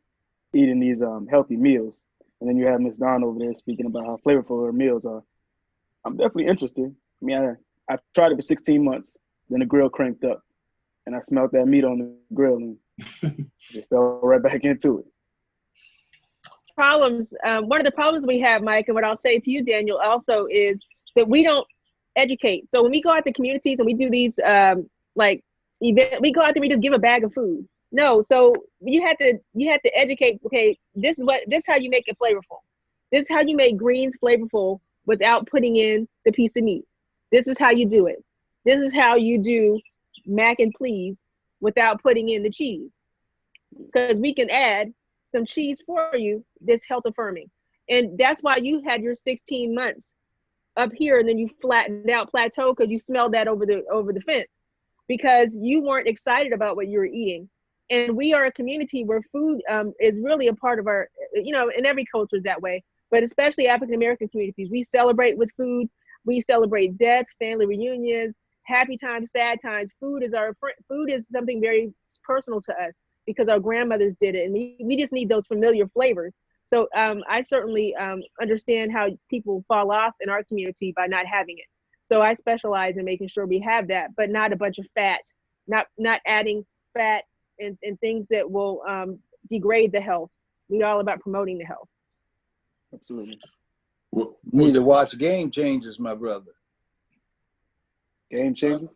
eating these healthy meals, and then you have Miss Dawn over there speaking about how flavorful her meals are. I'm definitely interested. I mean, I tried it for 16 months, then the grill cranked up, and I smelled that meat on the grill and just fell right back into it. Problems. One of the problems we have, Mike, and what I'll say to you, Daniel, also is that we don't educate. So when we go out to communities and we do these event, we go out there, we just give a bag of food. No, so you had to educate. Okay, this is how you make it flavorful. This is how you make greens flavorful without putting in the piece of meat. This is how you do it. This is how you do mac and please without putting in the cheese. Because we can add some cheese for you that's health affirming. And that's why you had your 16 months up here and then you flattened out plateau because you smelled that over the fence because you weren't excited about what you were eating. And we are a community where food is really a part of our, in every culture is that way, but especially African American communities. We celebrate with food. We celebrate death, family reunions, happy times, sad times. Food is something very personal to us because our grandmothers did it, and we just need those familiar flavors. So I certainly understand how people fall off in our community by not having it. So I specialize in making sure we have that, but not a bunch of fat, not adding fat and things that will degrade the health. We're all about promoting the health. Absolutely. You need to watch Game Changers, my brother. Game Changers?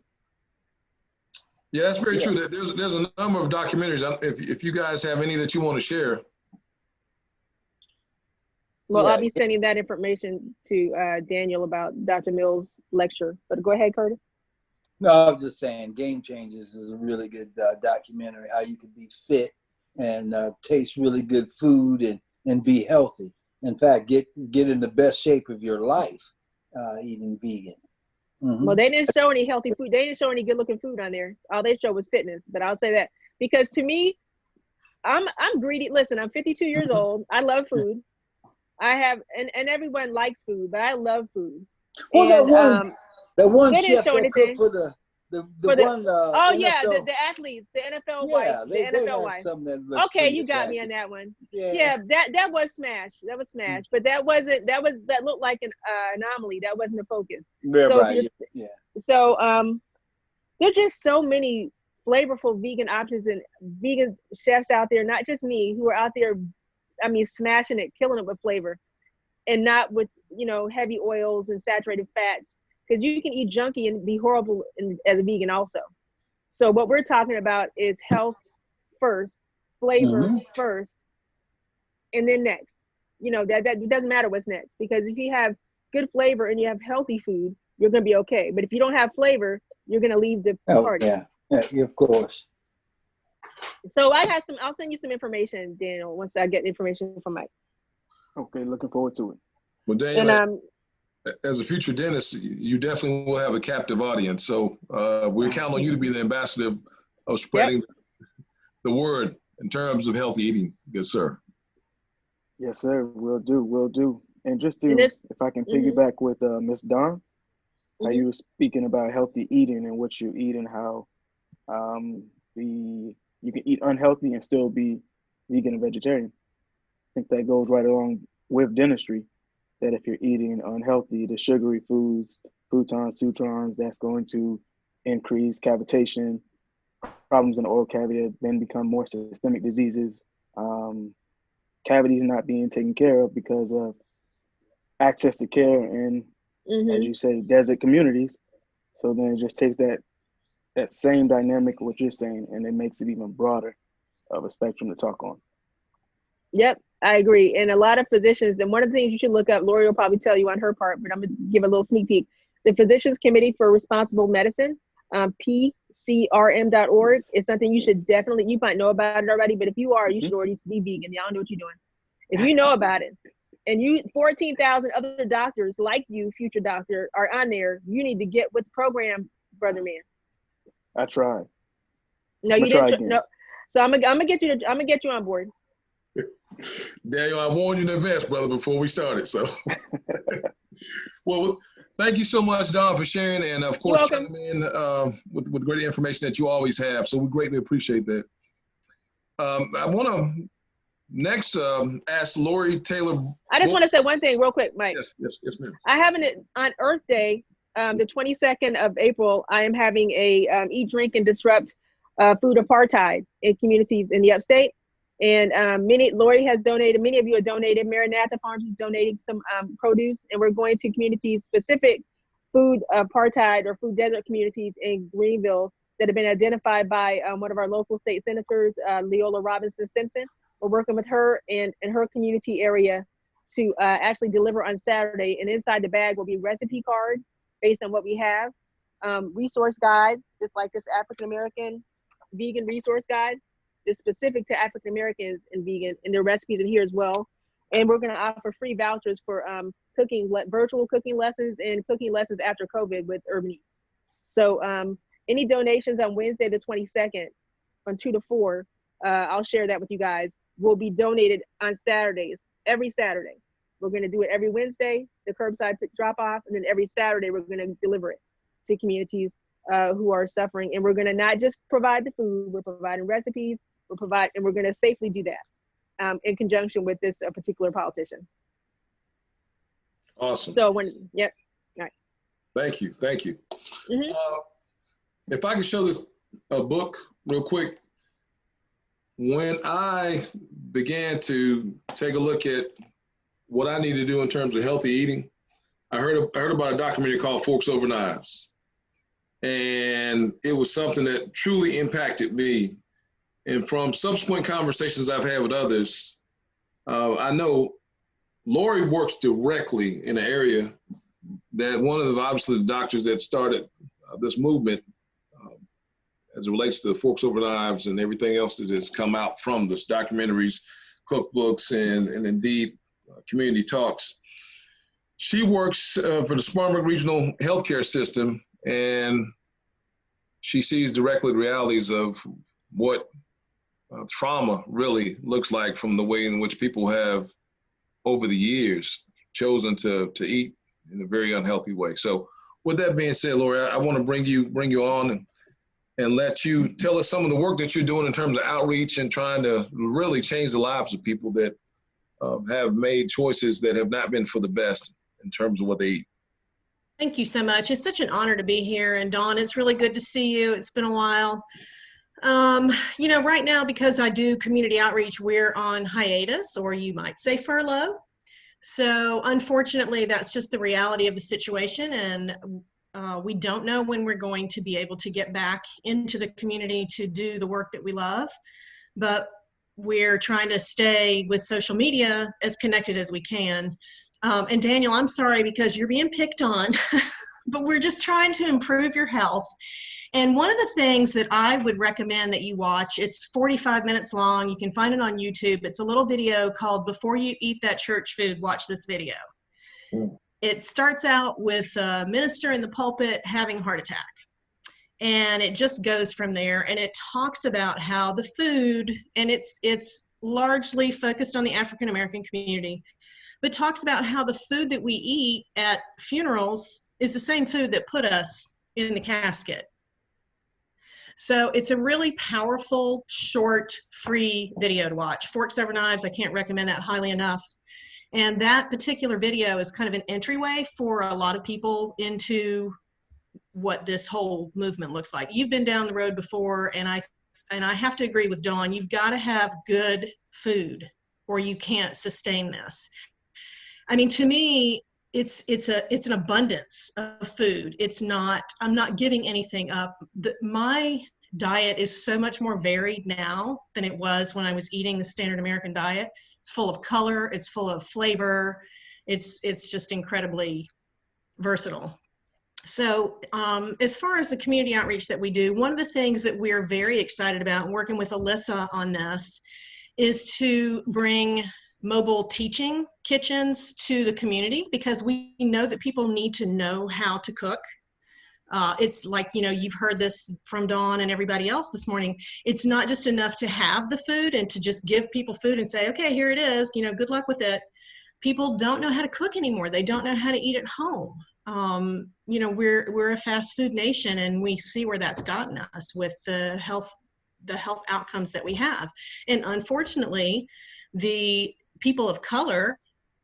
Yeah, that's very true. There's a number of documentaries. If you guys have any that you want to share. Well, I'll be sending that information to Daniel about Dr. Mills' lecture. But go ahead, Curtis. No, I was just saying Game Changers is a really good documentary, how you can be fit and taste really good food and be healthy. In fact, get in the best shape of your life eating vegan. Mm-hmm. Well, they didn't show any healthy food. They didn't show any good looking food on there. All they showed was fitness. But I'll say that because to me, I'm greedy. Listen, I'm 52 years old. I love food. I have, and everyone likes food, but I love food. Well, and, that one they chef didn't show that anything. cooked for the one. Oh NFL, yeah, the athletes, the NFL wife, they the NFL had wife. something that looked Okay, you attractive. got me on that one. Yeah, that was smash. That was smash, but that looked like an anomaly. That wasn't the focus. Yeah, so right. Yeah. So there's just so many flavorful vegan options and vegan chefs out there, not just me, who are out there. I mean, smashing it, killing it with flavor, and not with heavy oils and saturated fats. Because you can eat junky and be horrible as a vegan also. So what we're talking about is health first, flavor first, and then next. That doesn't matter what's next, because if you have good flavor and you have healthy food, you're gonna be okay. But if you don't have flavor, you're gonna leave the party. Yeah, of course. So I'll send you some information, Daniel, once I get information from Mike. Okay, looking forward to it. Well, Daniel, And as a future dentist, you definitely will have a captive audience. So we're counting on you to be the ambassador of spreading the word in terms of healthy eating. Yes, sir. Yes, sir. Will do. And just if I can piggyback with Miss Dawn, how you were speaking about healthy eating and what you eat and how you can eat unhealthy and still be vegan and vegetarian. I think that goes right along with dentistry, that if you're eating unhealthy, the sugary foods, croutons, sutrons, that's going to increase cavitation, problems in the oral cavity that then become more systemic diseases, cavities not being taken care of because of access to care in, as you say, desert communities. So then it just takes that same dynamic, what you're saying, and it makes it even broader of a spectrum to talk on. Yep, I agree. And a lot of physicians, and one of the things you should look up, Lori will probably tell you on her part, but I'm going to give a little sneak peek. The Physicians Committee for Responsible Medicine, PCRM.org, is something you should definitely, you might know about it already, but if you are, you should already be vegan. Y'all know what you're doing. If you know about it, and 14,000 other doctors like you, future doctor, are on there, you need to get with the program, brother man. I tried. No, you didn't. No. So I'm gonna get you on board. Daniel, I warned you in advance, brother, before we started. So, well, thank you so much, Don, for sharing, and of course, chiming in with great information that you always have. So we greatly appreciate that. I want to next ask Lori Taylor. I just want to say one thing real quick, Mike. Yes, ma'am. I have on Earth Day, the 22nd of April, I am having a Eat, Drink, and Disrupt food apartheid in communities in the upstate. And Lori has donated, many of you have donated, Maranatha Farms is donating some produce, and we're going to community-specific food apartheid or food desert communities in Greenville that have been identified by one of our local state senators, Leola Robinson Simpson. We're working with her in her community area to actually deliver on Saturday. And inside the bag will be recipe card based on what we have, resource guide, just like this African American vegan resource guide is specific to African Americans and vegan, and their recipes in here as well. And we're going to offer free vouchers for virtual cooking lessons and cooking lessons after COVID with Urban Eats. So any donations on Wednesday the 22nd from 2 to 4, I'll share that with you guys, will be donated on Saturdays, every Saturday. We're going to do it every Wednesday, the curbside drop off, and then every Saturday we're going to deliver it to communities who are suffering. And we're going to not just provide the food, we're providing recipes, and we're going to safely do that in conjunction with this particular politician. Awesome. So yep. All right. Thank you. Thank you. Mm-hmm. If I could show this book real quick. When I began to take a look at what I need to do in terms of healthy eating, I heard about a documentary called Forks Over Knives. And it was something that truly impacted me. And from subsequent conversations I've had with others, I know Lori works directly in an area that one of obviously the doctors that started this movement as it relates to the Forks Over Knives and everything else that has come out from this documentaries, cookbooks, and indeed community talks. She works for the Spartanburg Regional Healthcare System, and she sees directly the realities of what trauma really looks like from the way in which people have, over the years, chosen to eat in a very unhealthy way. So with that being said, Lori, I want to bring you on and let you tell us some of the work that you're doing in terms of outreach and trying to really change the lives of people that have made choices that have not been for the best in terms of what they eat. Thank you so much. It's such an honor to be here. And Dawn, it's really good to see you. It's been a while. Right now, because I do community outreach, we're on hiatus, or you might say furlough. So unfortunately, that's just the reality of the situation. And we don't know when we're going to be able to get back into the community to do the work that we love. But we're trying to stay with social media as connected as we can. And Daniel, I'm sorry because you're being picked on, but we're just trying to improve your health. And one of the things that I would recommend that you watch, it's 45 minutes long. You can find it on YouTube. It's a little video called Before You Eat That Church Food, Watch This Video. It starts out with a minister in the pulpit having a heart attack. And it just goes from there. And it talks about how the food, and it's largely focused on the African-American community, but talks about how the food that we eat at funerals is the same food that put us in the casket. So it's a really powerful, short, free video to watch. Forks Over Knives, I can't recommend that highly enough. And that particular video is kind of an entryway for a lot of people into what this whole movement looks like. You've been down the road before, and I have to agree with Dawn. You've got to have good food or you can't sustain this. I mean, to me, it's an abundance of food. It's not, I'm not giving anything up. My diet is so much more varied now than it was when I was eating the standard American diet. It's full of color, it's full of flavor. It's just incredibly versatile. So as far as the community outreach that we do, one of the things that we're very excited about, and working with Alyssa on this, is to bring mobile teaching kitchens to the community, because we know that people need to know how to cook. It's like, you've heard this from Dawn and everybody else this morning. It's not just enough to have the food and to just give people food and say, okay, here it is, good luck with it. People don't know how to cook anymore. They don't know how to eat at home. We're a fast food nation, and we see where that's gotten us with the health outcomes that we have. And unfortunately, the people of color,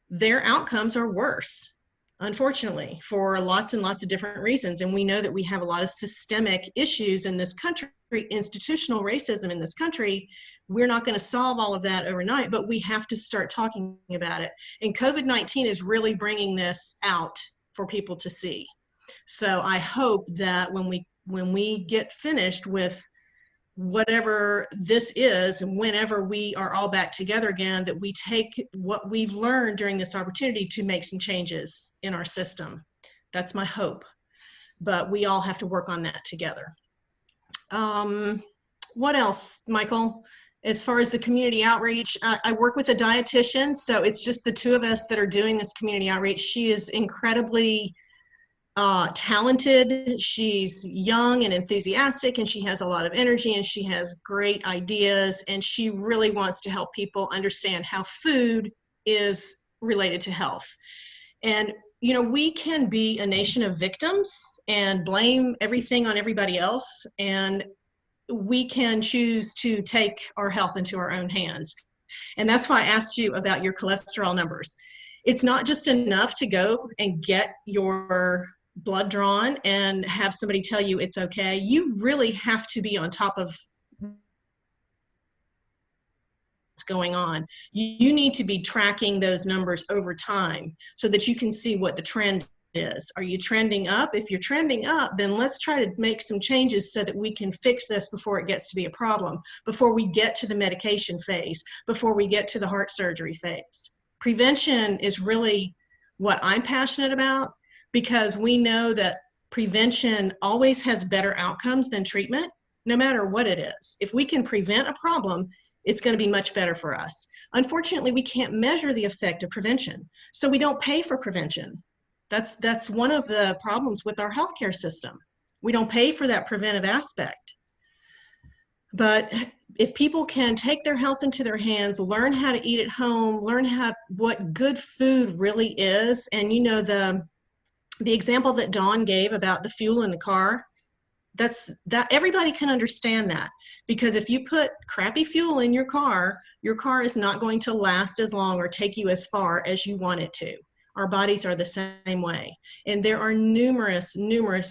their outcomes are worse, unfortunately, for lots and lots of different reasons. And we know that we have a lot of systemic issues in this country, institutional racism in this country. We're not going to solve all of that overnight, but we have to start talking about it. And COVID-19 is really bringing this out for people to see. So I hope that when we get finished with whatever this is, and whenever we are all back together again, that we take what we've learned during this opportunity to make some changes in our system. That's my hope. But we all have to work on that together. What else, Michael? As far as the community outreach, I work with a dietitian, so it's just the two of us that are doing this community outreach. She is incredibly talented. She's young and enthusiastic, and she has a lot of energy, and she has great ideas, and she really wants to help people understand how food is related to health. And you know, we can be a nation of victims and blame everything on everybody else, and we can choose to take our health into our own hands. And that's why I asked you about your cholesterol numbers. It's not just enough to go and get your blood drawn and have somebody tell you it's okay. You really have to be on top of what's going on. You need to be tracking those numbers over time so that you can see what the trend is. Are you trending up? If you're trending up, then let's try to make some changes so that we can fix this before it gets to be a problem, before we get to the medication phase, before we get to the heart surgery phase. Prevention is really what I'm passionate about, because we know that prevention always has better outcomes than treatment, no matter what it is. If we can prevent a problem, it's going to be much better for us. Unfortunately, we can't measure the effect of prevention, so we don't pay for prevention. That's one of the problems with our healthcare system. We don't pay for that preventive aspect. But if people can take their health into their hands, learn how to eat at home, learn what good food really is, and you know, the example that Dawn gave about the fuel in the car, that everybody can understand that, because if you put crappy fuel in your car is not going to last as long or take you as far as you want it to. Our bodies are the same way. And there are numerous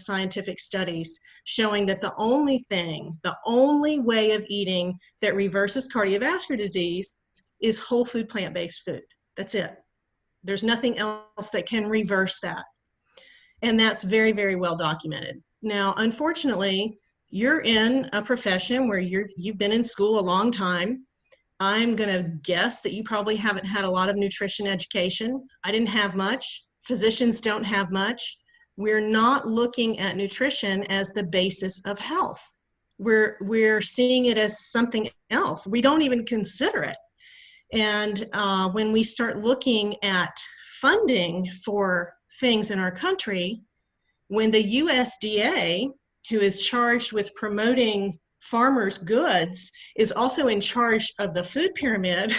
scientific studies showing that the only way of eating that reverses cardiovascular disease is whole food, plant-based food. That's it. There's nothing else that can reverse that. And that's very, very well documented. Now, unfortunately, you're in a profession where you've been in school a long time. I'm going to guess that you probably haven't had a lot of nutrition education. I didn't have much. Physicians don't have much. We're not looking at nutrition as the basis of health. We're seeing it as something else. We don't even consider it. And when we start looking at funding for things in our country, when the USDA, who is charged with promoting farmers' goods, is also in charge of the food pyramid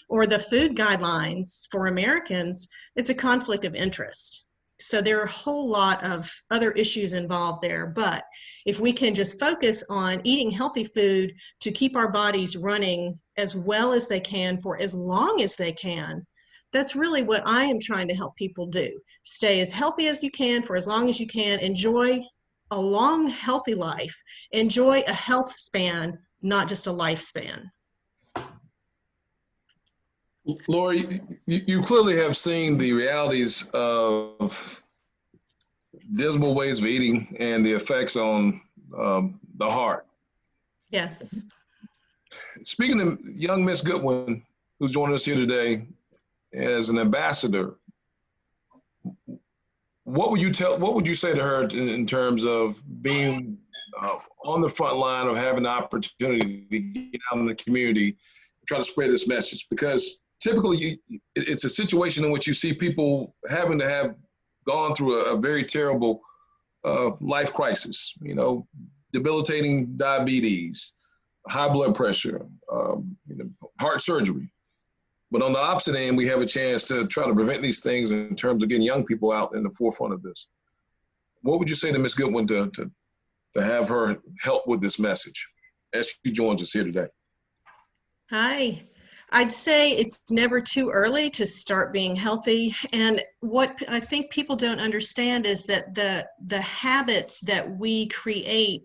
or the food guidelines for Americans, it's a conflict of interest. So there are a whole lot of other issues involved there. But if we can just focus on eating healthy food to keep our bodies running as well as they can for as long as they can, that's really what I am trying to help people do. Stay as healthy as you can for as long as you can. Enjoy a long, healthy life. Enjoy a health span, not just a lifespan. Lori, you clearly have seen the realities of dismal ways of eating and the effects on the heart. Yes. Speaking of young Miss Goodwin, who's joining us here today as an ambassador, what would you say to her in terms of being on the front line of having the opportunity to get out in the community and try to spread this message? Because typically it's a situation in which you see people having to have gone through a very terrible life crisis, you know, debilitating diabetes, high blood pressure, heart surgery. But on the opposite end, we have a chance to try to prevent these things in terms of getting young people out in the forefront of this. What would you say to Ms. Goodwin to have her help with this message as she joins us here today? Hi. I'd say it's never too early to start being healthy. And what I think people don't understand is that the habits that we create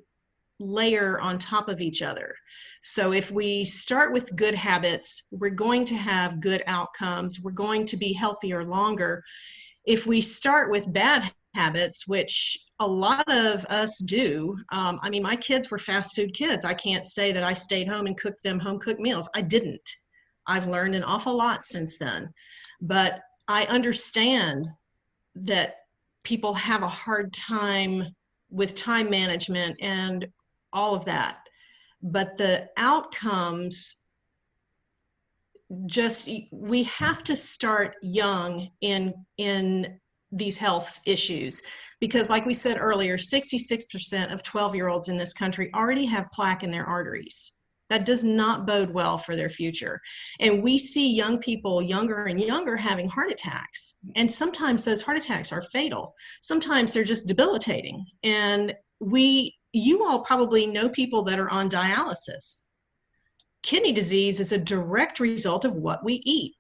layer on top of each other. So if we start with good habits, we're going to have good outcomes. We're going to be healthier longer. If we start with bad habits, which a lot of us do. I mean, my kids were fast food kids. I can't say that I stayed home and cooked them home cooked meals. I didn't. I've learned an awful lot since then. But I understand that people have a hard time with time management and all of that. But the outcomes, just, we have to start young in these health issues, because like we said earlier, 66% of 12-year-olds in this country already have plaque in their arteries. That does not bode well for their future. And we see young people younger and younger having heart attacks. And sometimes those heart attacks are fatal. Sometimes they're just debilitating. And you all probably know people that are on dialysis. Kidney disease is a direct result of what we eat,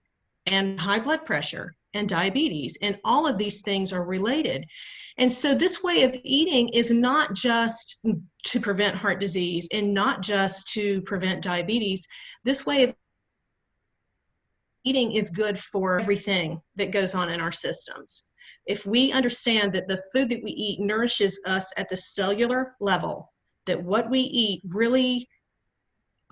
and high blood pressure and diabetes, and all of these things are related. And so this way of eating is not just to prevent heart disease and not just to prevent diabetes. This way of eating is good for everything that goes on in our systems. If we understand that the food that we eat nourishes us at the cellular level, that what we eat really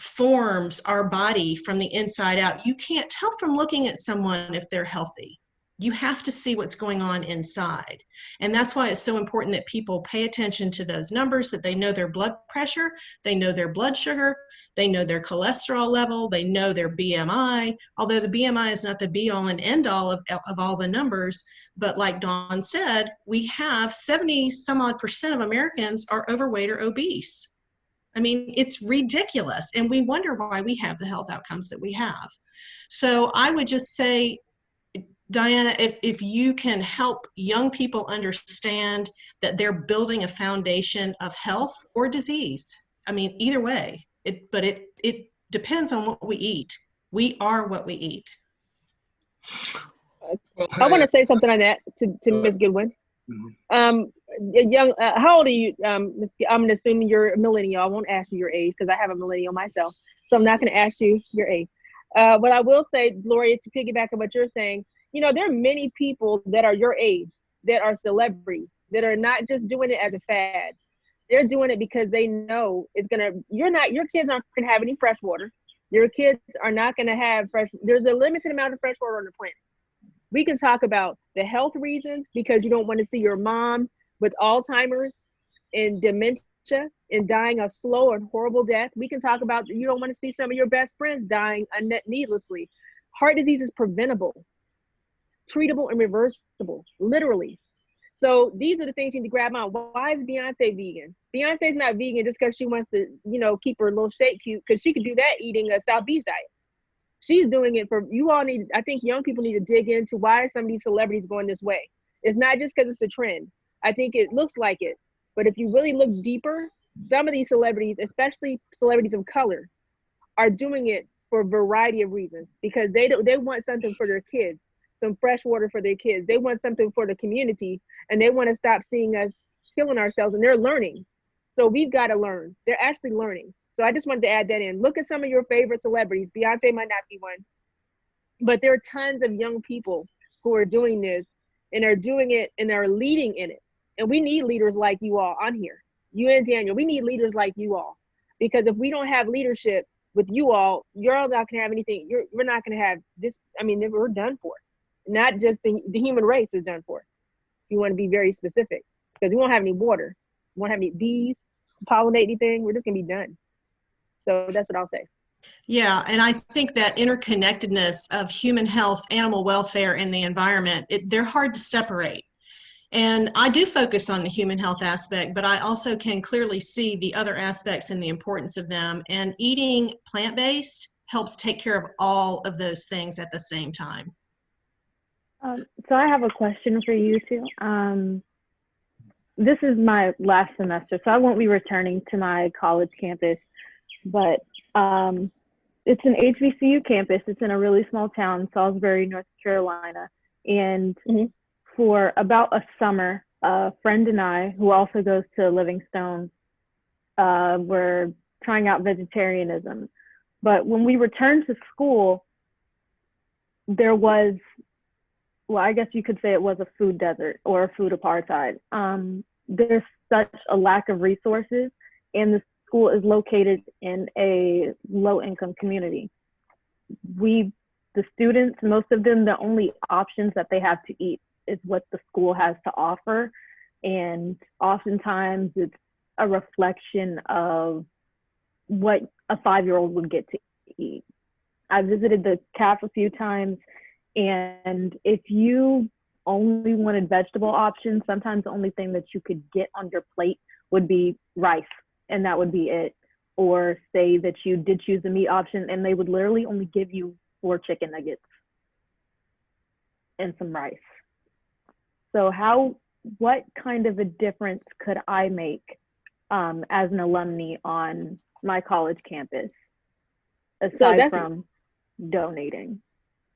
forms our body from the inside out, you can't tell from looking at someone if they're healthy. You have to see what's going on inside. And that's why it's so important that people pay attention to those numbers, that they know their blood pressure, they know their blood sugar, they know their cholesterol level, they know their BMI, although the BMI is not the be all and end all of all the numbers. But like Dawn said, we have 70 some odd % of Americans are overweight or obese. I mean, it's ridiculous. And we wonder why we have the health outcomes that we have. So I would just say, Diana, if you can help young people understand that they're building a foundation of health or disease. I mean, either way, but it depends on what we eat. We are what we eat. I want to say something on that to Ms. Goodwin. Young, how old are you? I'm assuming you're a millennial. I won't ask you your age because I have a millennial myself, so I'm not going to ask you your age. But I will say, Gloria, to piggyback on what you're saying, you know, there are many people that are your age that are celebrities that are not just doing it as a fad. They're doing it because they know it's gonna. Your kids aren't gonna have any fresh water. Your kids are not gonna have fresh. There's a limited amount of fresh water on the planet. We can talk about the health reasons because you don't want to see your mom with Alzheimer's and dementia and dying a slow and horrible death. We can talk about you don't want to see some of your best friends dying needlessly. Heart disease is preventable, treatable, and reversible, literally. So these are the things you need to grab on. Why is Beyonce vegan? Beyonce's not vegan just because she wants to, you know, keep her little shape cute, because she could do that eating a South Beach diet. She's doing it for, you all need, I think young people need to dig into why are some of these celebrities going this way? It's not just because it's a trend. I think it looks like it, but if you really look deeper, some of these celebrities, especially celebrities of color, are doing it for a variety of reasons, because they want something for their kids, some fresh water for their kids. They want something for the community, and they want to stop seeing us killing ourselves, and they're learning. So we've got to learn. They're actually learning. So I just wanted to add that in. Look at some of your favorite celebrities. Beyonce might not be one, but there are tons of young people who are doing this, and are doing it, and they're leading in it. And we need leaders like you all on here. You and Daniel, we need leaders like you all. Because if we don't have leadership with you all, you're all not gonna have anything. We're not gonna have this, I mean, we're done for. Not just the human race is done for. If you wanna be very specific. Because we won't have any water. We won't have any bees, pollinate anything. We're just gonna be done. So that's what I'll say. Yeah, and I think that interconnectedness of human health, animal welfare, and the environment, they're hard to separate. And I do focus on the human health aspect, but I also can clearly see the other aspects and the importance of them. And eating plant-based helps take care of all of those things at the same time. So I have a question for you two. This is my last semester, so I won't be returning to my college campus, but it's an HBCU campus. It's in a really small town, Salisbury, North Carolina. And for about a summer, a friend and I, who also goes to Livingstone, were trying out vegetarianism. But when we returned to school, there was well, I guess you could say it was a food desert or a food apartheid. There's such a lack of resources, and the school is located in a low-income community. The students, most of them, the only options that they have to eat is what the school has to offer. And oftentimes it's a reflection of what a 5-year-old would get to eat. I visited the CAF a few times, and if you only wanted vegetable options, sometimes the only thing that you could get on your plate would be rice, and that would be it. Or say that you did choose a meat option, and they would literally only give you 4 chicken nuggets and some rice. So what kind of a difference could I make as an alumni on my college campus, aside from donating?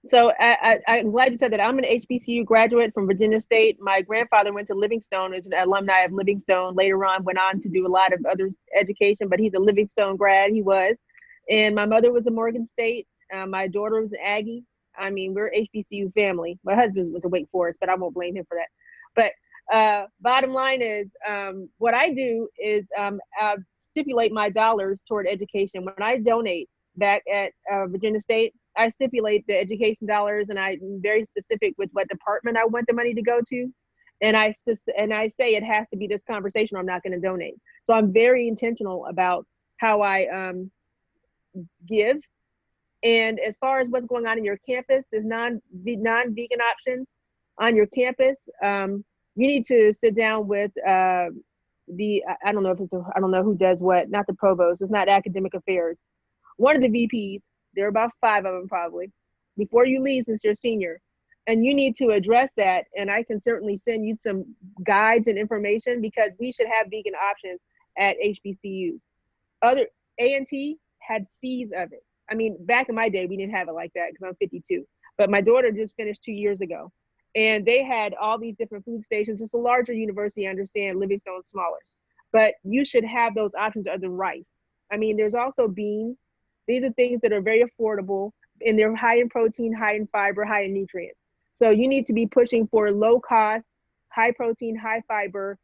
So I'm glad you said that. I'm an HBCU graduate from Virginia State. My grandfather went to Livingstone, is an alumni of Livingstone. Later on, went on to do a lot of other education, but he's a Livingstone grad, he was. And my mother was a Morgan State. My daughter was an Aggie. I mean, we're HBCU family. My husband went to Wake Forest, but I won't blame him for that. But bottom line is, what I do is stipulate my dollars toward education. When I donate back at Virginia State, I stipulate the education dollars, and I'm very specific with what department I want the money to go to. And I say it has to be this conversation, or I'm not going to donate. So I'm very intentional about how I give. And as far as what's going on in your campus, there's non-vegan options on your campus. You need to sit down with I don't know who does what, not the provost, it's not academic affairs. One of the VPs, there are about 5 of them probably, before you leave since you're a senior. And you need to address that. And I can certainly send you some guides and information, because we should have vegan options at HBCUs. Other A&T had seeds of it. I mean, back in my day, we didn't have it like that because I'm 52. But my daughter just finished 2 years ago. And they had all these different food stations. It's a larger university, I understand. Livingstone's smaller. But you should have those options other than rice. I mean, there's also beans. These are things that are very affordable, and they're high in protein, high in fiber, high in nutrients. So you need to be pushing for low cost, high protein, high fiber,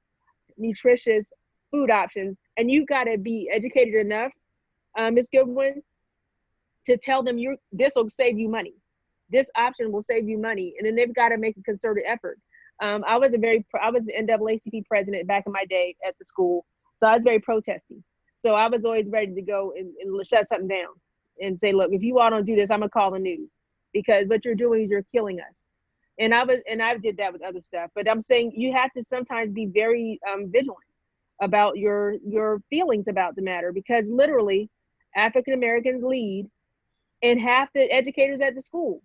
nutritious food options. And you've got to be educated enough, Ms. Goodwin, to tell them this will save you money. This option will save you money. And then they've got to make a concerted effort. I was the NAACP president back in my day at the school. So I was very protesting. So I was always ready to go and shut something down and say, look, if you all don't do this, I'm gonna call the news, because what you're doing is you're killing us. And I did that with other stuff. But I'm saying you have to sometimes be very vigilant about your feelings about the matter, because literally African Americans lead in half the educators at the school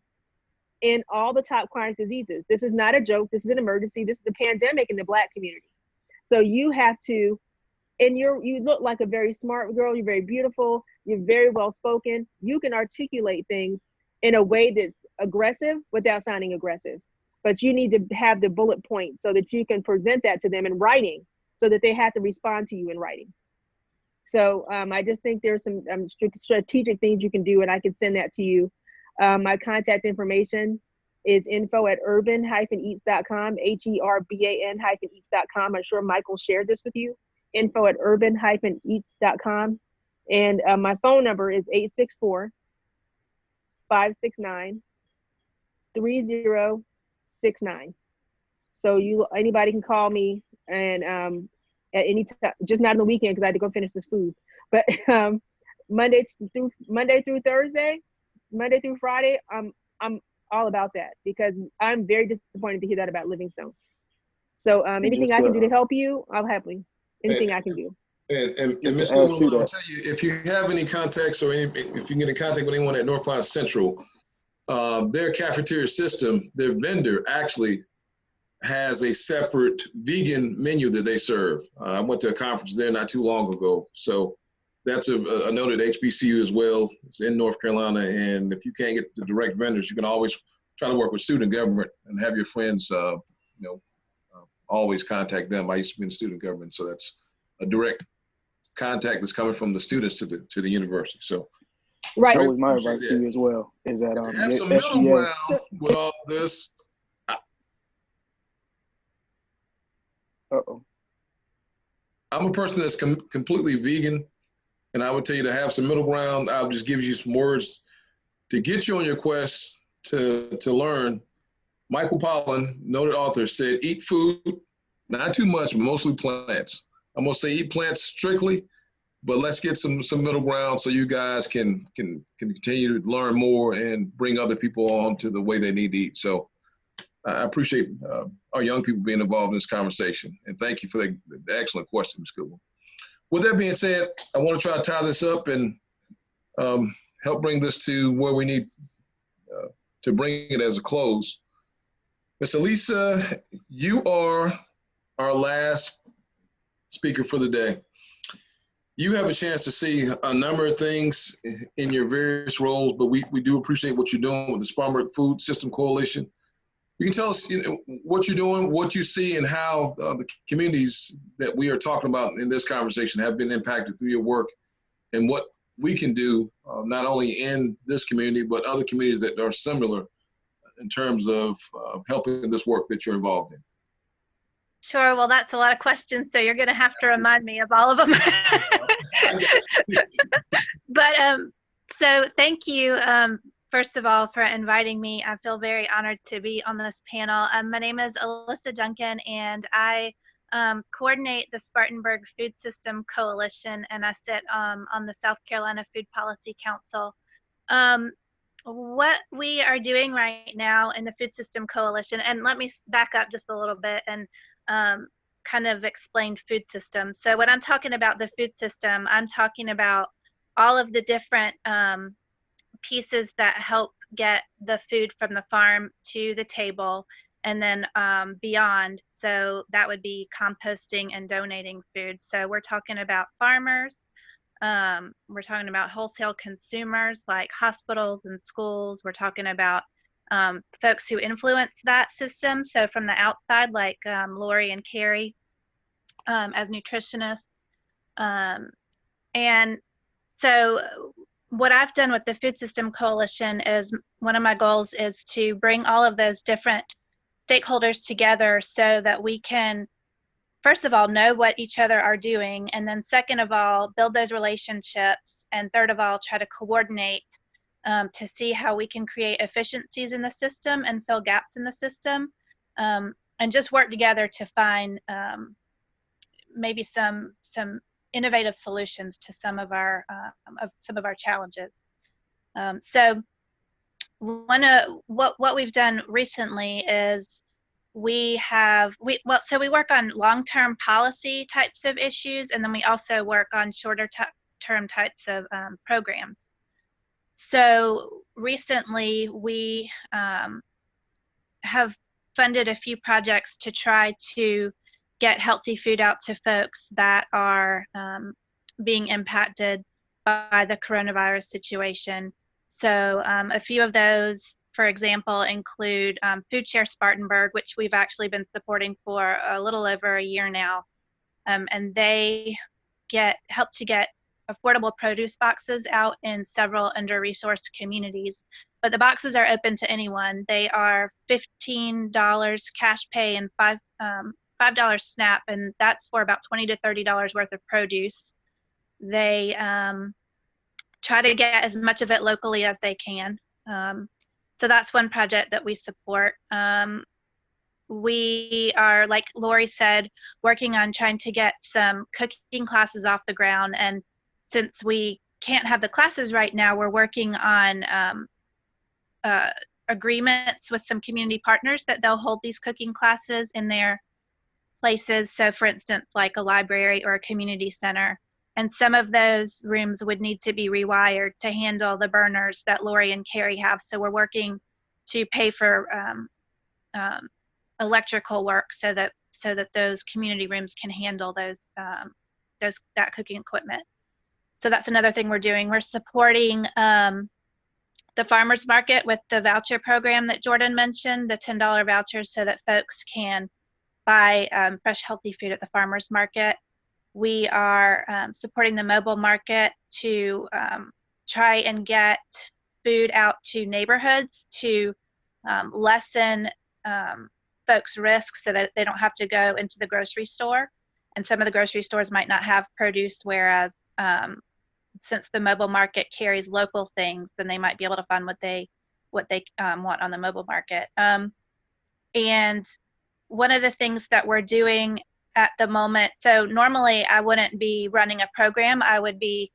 in all the top chronic diseases. This is not a joke. This is an emergency. This is a pandemic in the Black community. So you have to, and you look like a very smart girl. You're very beautiful. You're very well spoken. You can articulate things in a way that's aggressive without sounding aggressive. But you need to have the bullet points so that you can present that to them in writing, so that they have to respond to you in writing. So I just think there's some strategic things you can do, and I can send that to you. My contact information is info@urban-eats.com, HERBAN-eats.com. I'm sure Michael shared this with you. info@urban-eats.com. And my phone number is 864-569-3069. So anybody can call me, and at any time, just not on the weekend because I had to go finish this food. But Monday through Thursday, Monday through Friday, I'm all about that, because I'm very disappointed to hear that about Livingstone. So anything I can do to help you, I'll happily. Anything I can do. And Ms. Goodwin, I'll tell you, if you have any contacts, or if you can get in contact with anyone at North Carolina Central, their cafeteria system, their vendor actually has a separate vegan menu that they serve. I went to a conference there not too long ago. So that's a noted HBCU as well. It's in North Carolina. And if you can't get the direct vendors, you can always try to work with student government and have your friends, always contact them. I used to be in student government, so that's a direct contact that's coming from the students to the university. So right. That was my advice to you as well, is that have some middle ground with all this. Uh-oh. I'm a person that's completely vegan, and I would tell you to have some middle ground. I'll just give you some words to get you on your quest to learn. Michael Pollan, noted author, said, eat food, not too much, but mostly plants. I'm gonna say eat plants strictly, but let's get some middle ground so you guys can continue to learn more and bring other people on to the way they need to eat. So I appreciate our young people being involved in this conversation, and thank you for the excellent question, Ms. Goodwin. With that being said, I want to try to tie this up and help bring this to where we need to bring it as a close. Ms. Elisa, you are our last speaker for the day. You have a chance to see a number of things in your various roles, but we do appreciate what you're doing with the Spartanburg Food System Coalition. You can tell us what you're doing, what you see, and how the communities that we are talking about in this conversation have been impacted through your work, and what we can do not only in this community, but other communities that are similar in terms of helping this work that you're involved in. Sure. Well, that's a lot of questions, so you're going to have to remind me of all of them. But so thank you, first of all, for inviting me. I feel very honored to be on this panel. My name is Alyssa Duncan, and I coordinate the Spartanburg Food System Coalition, and I sit on the South Carolina Food Policy Council. What we are doing right now in the Food System Coalition, and let me back up just a little bit and kind of explain food system. So when I'm talking about the food system, I'm talking about all of the different pieces that help get the food from the farm to the table and then beyond. So that would be composting and donating food. So we're talking about farmers. We're talking about wholesale consumers like hospitals and schools. We're talking about folks who influence that system. So from the outside, like Lori and Carrie as nutritionists. And so what I've done with the Food System Coalition is one of my goals is to bring all of those different stakeholders together so that we can, first of all, know what each other are doing, and then second of all, build those relationships, and third of all, try to coordinate to see how we can create efficiencies in the system and fill gaps in the system, and just work together to find maybe some innovative solutions to some of our challenges. So what we've done recently is we work on long-term policy types of issues, and then we also work on shorter term types of programs. So recently we have funded a few projects to try to get healthy food out to folks that are being impacted by the coronavirus situation. So a few of those, for example, include Food Share Spartanburg, which we've actually been supporting for a little over a year now. And they help to get affordable produce boxes out in several under-resourced communities. But the boxes are open to anyone. They are $15 cash pay and $5 SNAP, and that's for about $20 to $30 worth of produce. They try to get as much of it locally as they can. So that's one project that we support. We are, like Lori said, working on trying to get some cooking classes off the ground. And since we can't have the classes right now, we're working on agreements with some community partners that they'll hold these cooking classes in their places. So for instance, like a library or a community center. And some of those rooms would need to be rewired to handle the burners that Lori and Carrie have. So we're working to pay for electrical work so that those community rooms can handle that cooking equipment. So that's another thing we're doing. We're supporting the farmers market with the voucher program that Jordan mentioned, the $10 vouchers, so that folks can buy fresh, healthy food at the farmers market. We are supporting the mobile market to try and get food out to neighborhoods to lessen folks risk so that they don't have to go into the grocery store. And some of the grocery stores might not have produce, whereas since the mobile market carries local things, then they might be able to find what they want on the mobile market. And one of the things that we're doing at the moment, so normally I wouldn't be running a program, I would be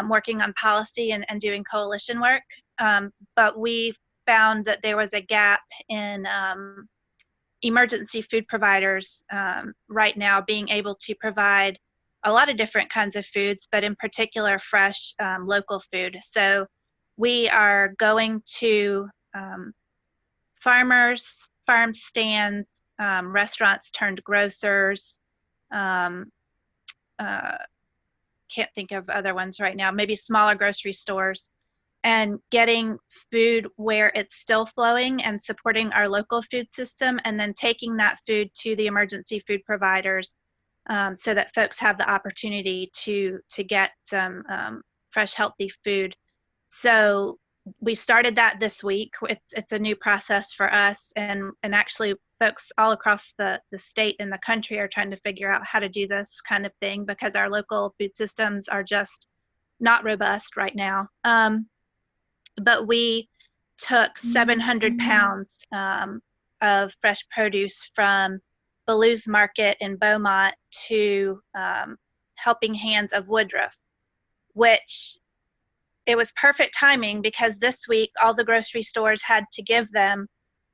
working on policy and doing coalition work, but we found that there was a gap in emergency food providers right now being able to provide a lot of different kinds of foods, but in particular fresh local food. So we are going to farmers, farm stands, restaurants turned grocers, can't think of other ones right now, maybe smaller grocery stores, and getting food where it's still flowing and supporting our local food system, and then taking that food to the emergency food providers so that folks have the opportunity to get some fresh, healthy food. So we started that this week. It's a new process for us, and actually folks all across the state and the country are trying to figure out how to do this kind of thing because our local food systems are just not robust right now. But we took 700 pounds of fresh produce from Ballou's Market in Beaumont to Helping Hands of Woodruff, which it was perfect timing because this week all the grocery stores had to give them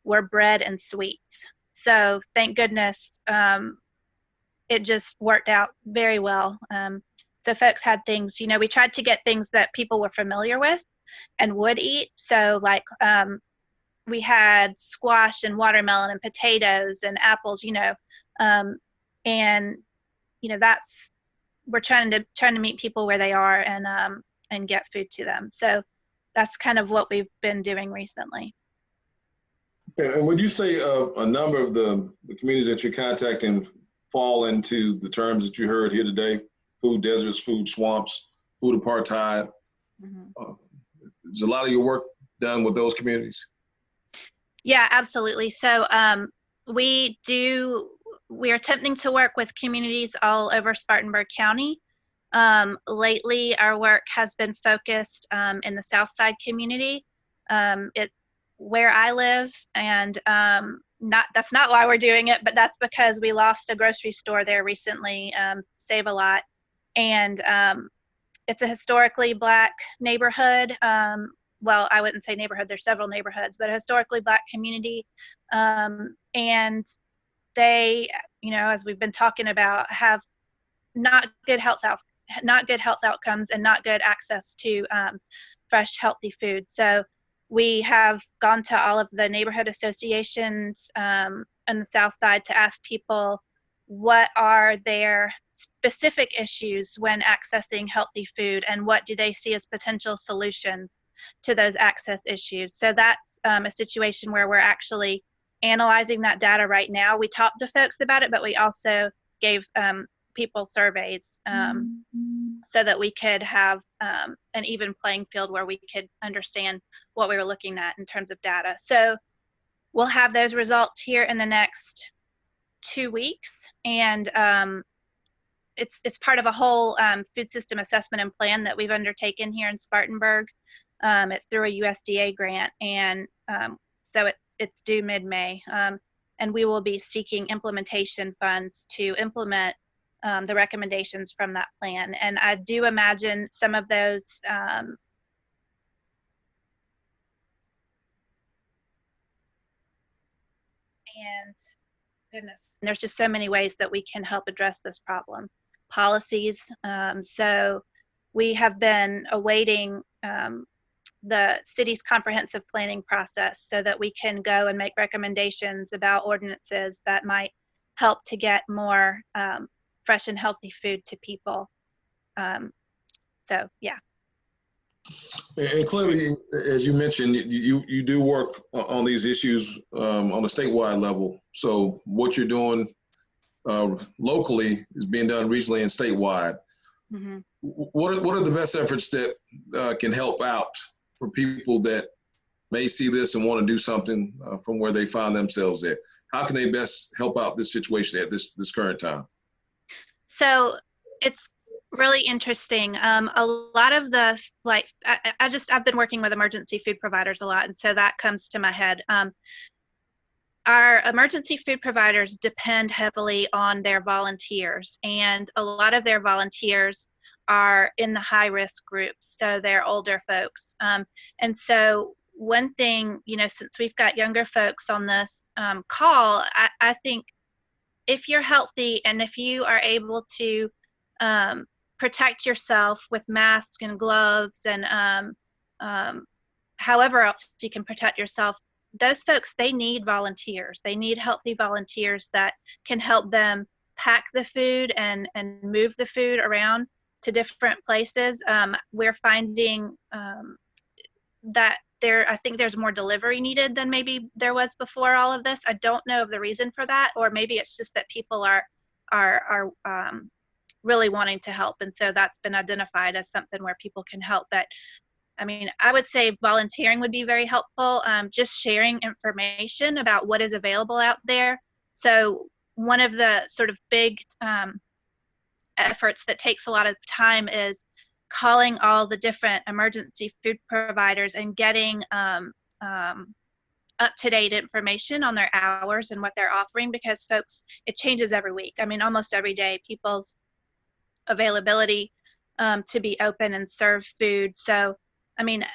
were bread and sweets. So thank goodness it just worked out very well. So folks had things, we tried to get things that people were familiar with and would eat. So like we had squash and watermelon and potatoes and apples, and that's, we're trying to meet people where they are and get food to them. So that's kind of what we've been doing recently. And would you say a number of the communities that you're contacting fall into the terms that you heard here today? Food deserts, food swamps, food apartheid. Mm-hmm. Is a lot of your work done with those communities? Yeah, absolutely. So we are attempting to work with communities all over Spartanburg County. Lately, our work has been focused in the Southside community. It's where I live, and that's not why we're doing it, but that's because we lost a grocery store there recently, Save a Lot, and it's a historically Black neighborhood. Well, I wouldn't say neighborhood, there's several neighborhoods, but a historically Black community. And they, as we've been talking about, have not good health outcomes and not good access to fresh, healthy food. So we have gone to all of the neighborhood associations on the South Side to ask people what are their specific issues when accessing healthy food and what do they see as potential solutions to those access issues. So that's a situation where we're actually analyzing that data right now. We talked to folks about it, but we also gave people surveys so that we could have an even playing field where we could understand what we were looking at in terms of data. So we'll have those results here in the next 2 weeks, and it's part of a whole food system assessment and plan that we've undertaken here in Spartanburg. It's through a USDA grant, and so it's due mid-May, and we will be seeking implementation funds to implement the recommendations from that plan. And I do imagine some of those and goodness, there's just so many ways that we can help address this problem. Policies. So we have been awaiting the city's comprehensive planning process so that we can go and make recommendations about ordinances that might help to get more fresh and healthy food to people. So yeah. And clearly, as you mentioned, you do work on these issues on a statewide level. So what you're doing locally is being done regionally and statewide. Mm-hmm. What are the best efforts that can help out for people that may see this and want to do something from where they find themselves at? How can they best help out this situation at this current time? So it's really interesting. A lot of the, like, I've been working with emergency food providers a lot, and so that comes to my head. Our emergency food providers depend heavily on their volunteers, and a lot of their volunteers are in the high risk groups, so they're older folks. And so one thing, you know, since we've got younger folks on this call, I think if you're healthy and if you are able to protect yourself with masks and gloves and however else you can protect yourself, those folks, they need volunteers. They need healthy volunteers that can help them pack the food and move the food around to different places. We're finding that I think there's more delivery needed than maybe there was before all of this. I don't know of the reason for that, or maybe it's just that people are really wanting to help, and so that's been identified as something where people can help. But I mean, I would say volunteering would be very helpful. Just sharing information about what is available out there. So one of the sort of big efforts that takes a lot of time is calling all the different emergency food providers and getting up-to-date information on their hours and what they're offering, because folks, it changes every week. I mean, almost every day, people's availability to be open and serve food. So, I mean,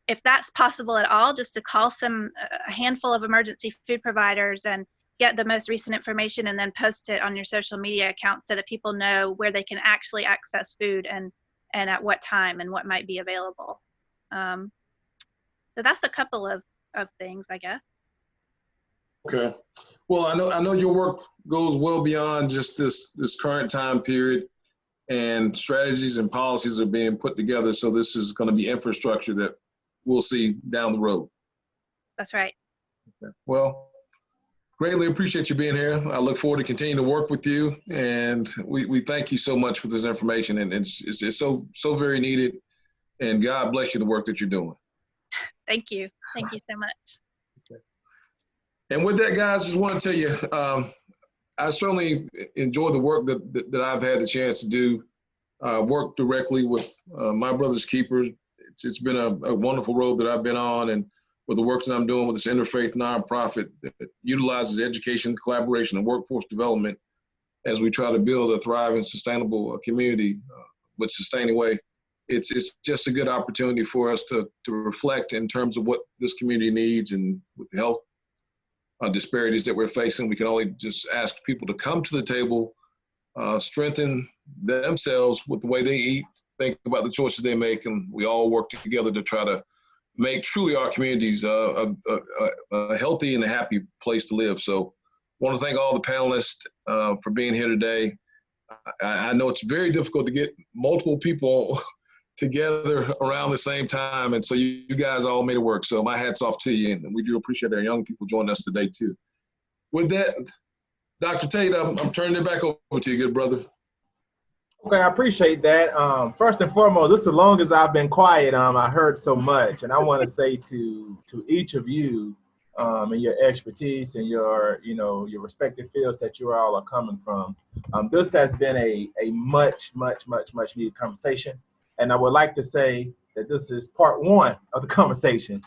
if that's possible at all, just to call a handful of emergency food providers and get the most recent information and then post it on your social media accounts so that people know where they can actually access food and at what time and what might be available. So that's a couple of things, I guess. Okay. Well, I know your work goes well beyond just this current time period, and strategies and policies are being put together. So this is going to be infrastructure that we'll see down the road. That's right. Okay. Well, greatly appreciate you being here. I look forward to continuing to work with you, and we thank you so much for this information, and it's so very needed, and God bless you, the work that you're doing. Thank you. Thank you so much. Okay. And with that, guys, just want to tell you, I certainly enjoy the work that I've had the chance to do, work directly with my brother's keepers. It's been a wonderful road that I've been on, and with the work that I'm doing with this interfaith nonprofit that utilizes education, collaboration, and workforce development as we try to build a thriving, sustainable community with sustaining way. It's just a good opportunity for us to reflect in terms of what this community needs, and with the health disparities that we're facing, we can only just ask people to come to the table, strengthen themselves with the way they eat, think about the choices they make, and we all work together to try to make truly our communities a healthy and a happy place to live. So I want to thank all the panelists for being here today. I know it's very difficult to get multiple people together around the same time, and so you guys all made it work. So my hat's off to you, and we do appreciate our young people joining us today too. With that, Dr. Tate, I'm turning it back over to you, good brother. Okay, I appreciate that. First and foremost, just as long as I've been quiet, I heard so much, and I want to say to each of you, and your expertise and your respective fields that you all are coming from, this has been a much needed conversation, and I would like to say that this is part one of the conversation.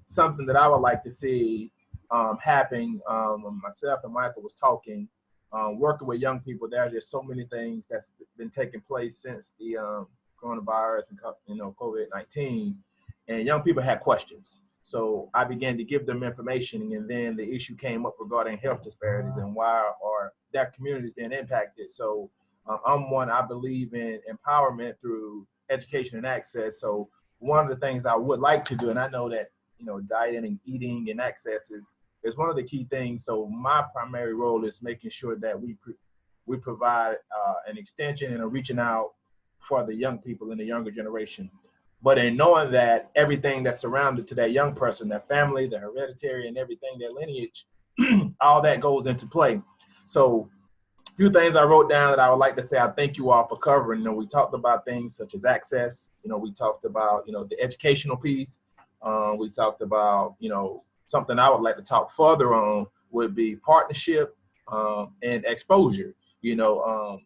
Something that I would like to see happening when myself and Michael was talking. Working with young people, there are just so many things that's been taking place since the coronavirus and COVID-19, and young people had questions. So I began to give them information, and then the issue came up regarding health disparities and why are that communities being impacted. So I believe in empowerment through education and access. So one of the things I would like to do, and I know that diet and eating and access is one of the key things. So my primary role is making sure that we provide an extension and a reaching out for the young people in the younger generation. But in knowing that everything that's surrounded to that young person, their family, their hereditary and everything, their lineage, all that goes into play. So a few things I wrote down that I would like to say I thank you all for covering. We talked about things such as access. We talked about, the educational piece. We talked about, something I would like to talk further on would be partnership and exposure. The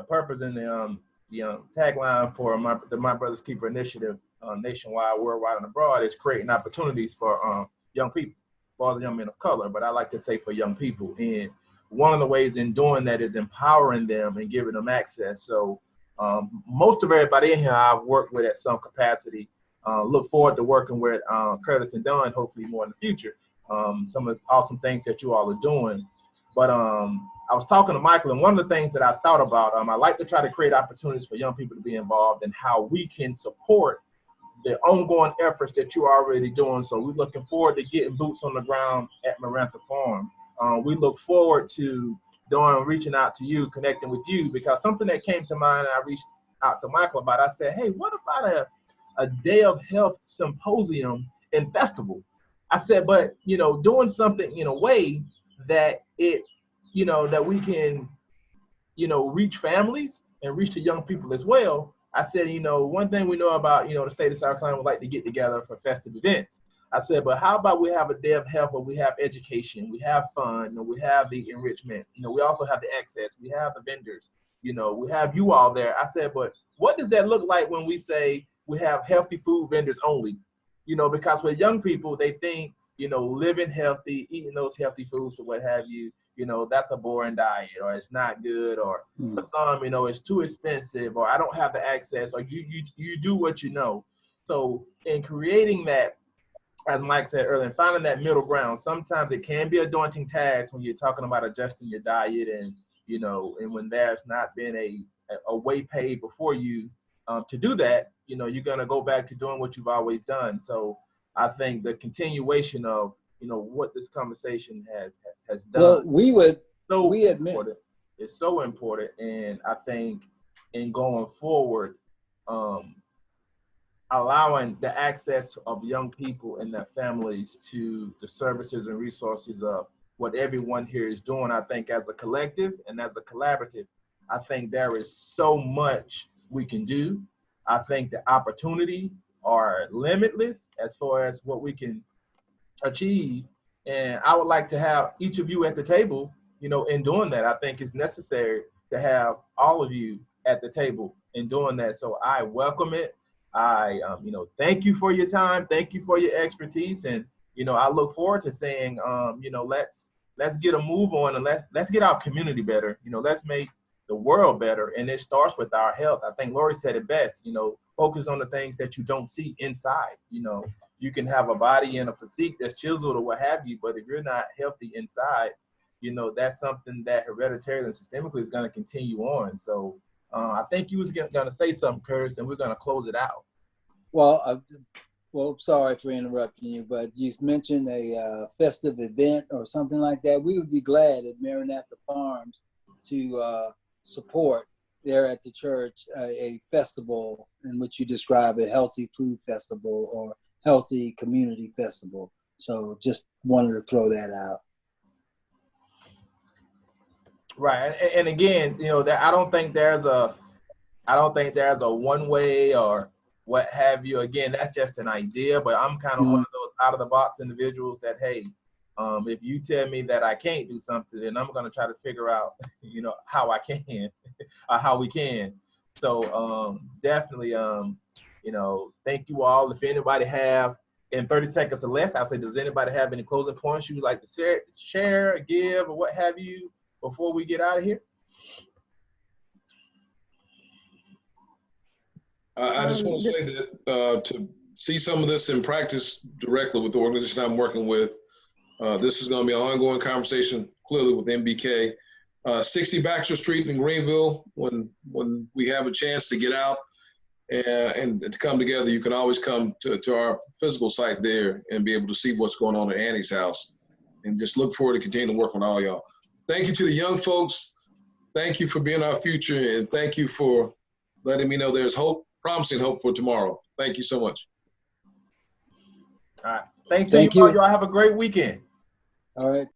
purpose and the tagline for the My Brother's Keeper initiative, nationwide, worldwide, and abroad, is creating opportunities for young people, boys and young men of color. But I like to say for young people, and one of the ways in doing that is empowering them and giving them access. So most of everybody in here I've worked with at some capacity. Look forward to working with Curtis and Don, hopefully more in the future. Some of the awesome things that you all are doing. But I was talking to Michael, and one of the things that I thought about, I like to try to create opportunities for young people to be involved and how we can support the ongoing efforts that you're already doing. So we're looking forward to getting boots on the ground at Marantha Farm. We look forward to Dawn reaching out to you, connecting with you, because something that came to mind, I reached out to Michael about, I said, hey, what about a Day of Health symposium and festival? I said, but, doing something in a way that that we can, reach families and reach the young people as well. I said, one thing we know about, the state of South Carolina would like to get together for festive events. I said, but how about we have a Day of Health where we have education, we have fun, we have the enrichment, we also have the access, we have the vendors, we have you all there. I said, but what does that look like when we say we have healthy food vendors only? Because with young people, they think, living healthy, eating those healthy foods or what have you, that's a boring diet, or it's not good, or for some, it's too expensive, or I don't have the access, or you do what you know. So in creating that, as Mike said earlier, and finding that middle ground, sometimes it can be a daunting task when you're talking about adjusting your diet and, and when there's not been a way paid before you to do that, you're going to go back to doing what you've always done. So I think the continuation of, what this conversation has done. Well, we admit it's so important. And I think in going forward, allowing the access of young people and their families to the services and resources of what everyone here is doing, I think as a collective and as a collaborative, I think there is so much we can do. I think the opportunities are limitless as far as what we can achieve. And I would like to have each of you at the table, in doing that. I think it's necessary to have all of you at the table in doing that. So I welcome it. I, thank you for your time. Thank you for your expertise. And, I look forward to saying, let's get a move on, and let's get our community better. Let's make the world better. And it starts with our health. I think Lori said it best, focus on the things that you don't see inside. You can have a body and a physique that's chiseled or what have you, but if you're not healthy inside, that's something that hereditary and systemically is going to continue on. So I think you was going to say something, Curtis, and we're going to close it out. Well, sorry for interrupting you, but you mentioned a festive event or something like that. We would be glad at Marantha Farms to support there at the church a festival in which you describe a healthy food festival or healthy community festival. So just wanted to throw that out. Right, and again, that I don't think there's a one way or what have you. Again, that's just an idea, but I'm kind of one of those out of the box individuals that, hey, if you tell me that I can't do something, then I'm going to try to figure out, how I can, or how we can. So definitely, thank you all. If anybody have, in 30 seconds or less, I'll say, does anybody have any closing points you would like to share, give, or what have you before we get out of here? I just want to say that to see some of this in practice directly with the organization I'm working with, this is going to be an ongoing conversation, clearly with MBK. 60 Baxter Street in Greenville, when we have a chance to get out and to come together, you can always come to our physical site there and be able to see what's going on at Annie's house. And just look forward to continuing to work with all y'all. Thank you to the young folks. Thank you for being our future, and thank you for letting me know there's hope, promising hope for tomorrow. Thank you so much. All right. Thank you. Y'all have a great weekend. All right.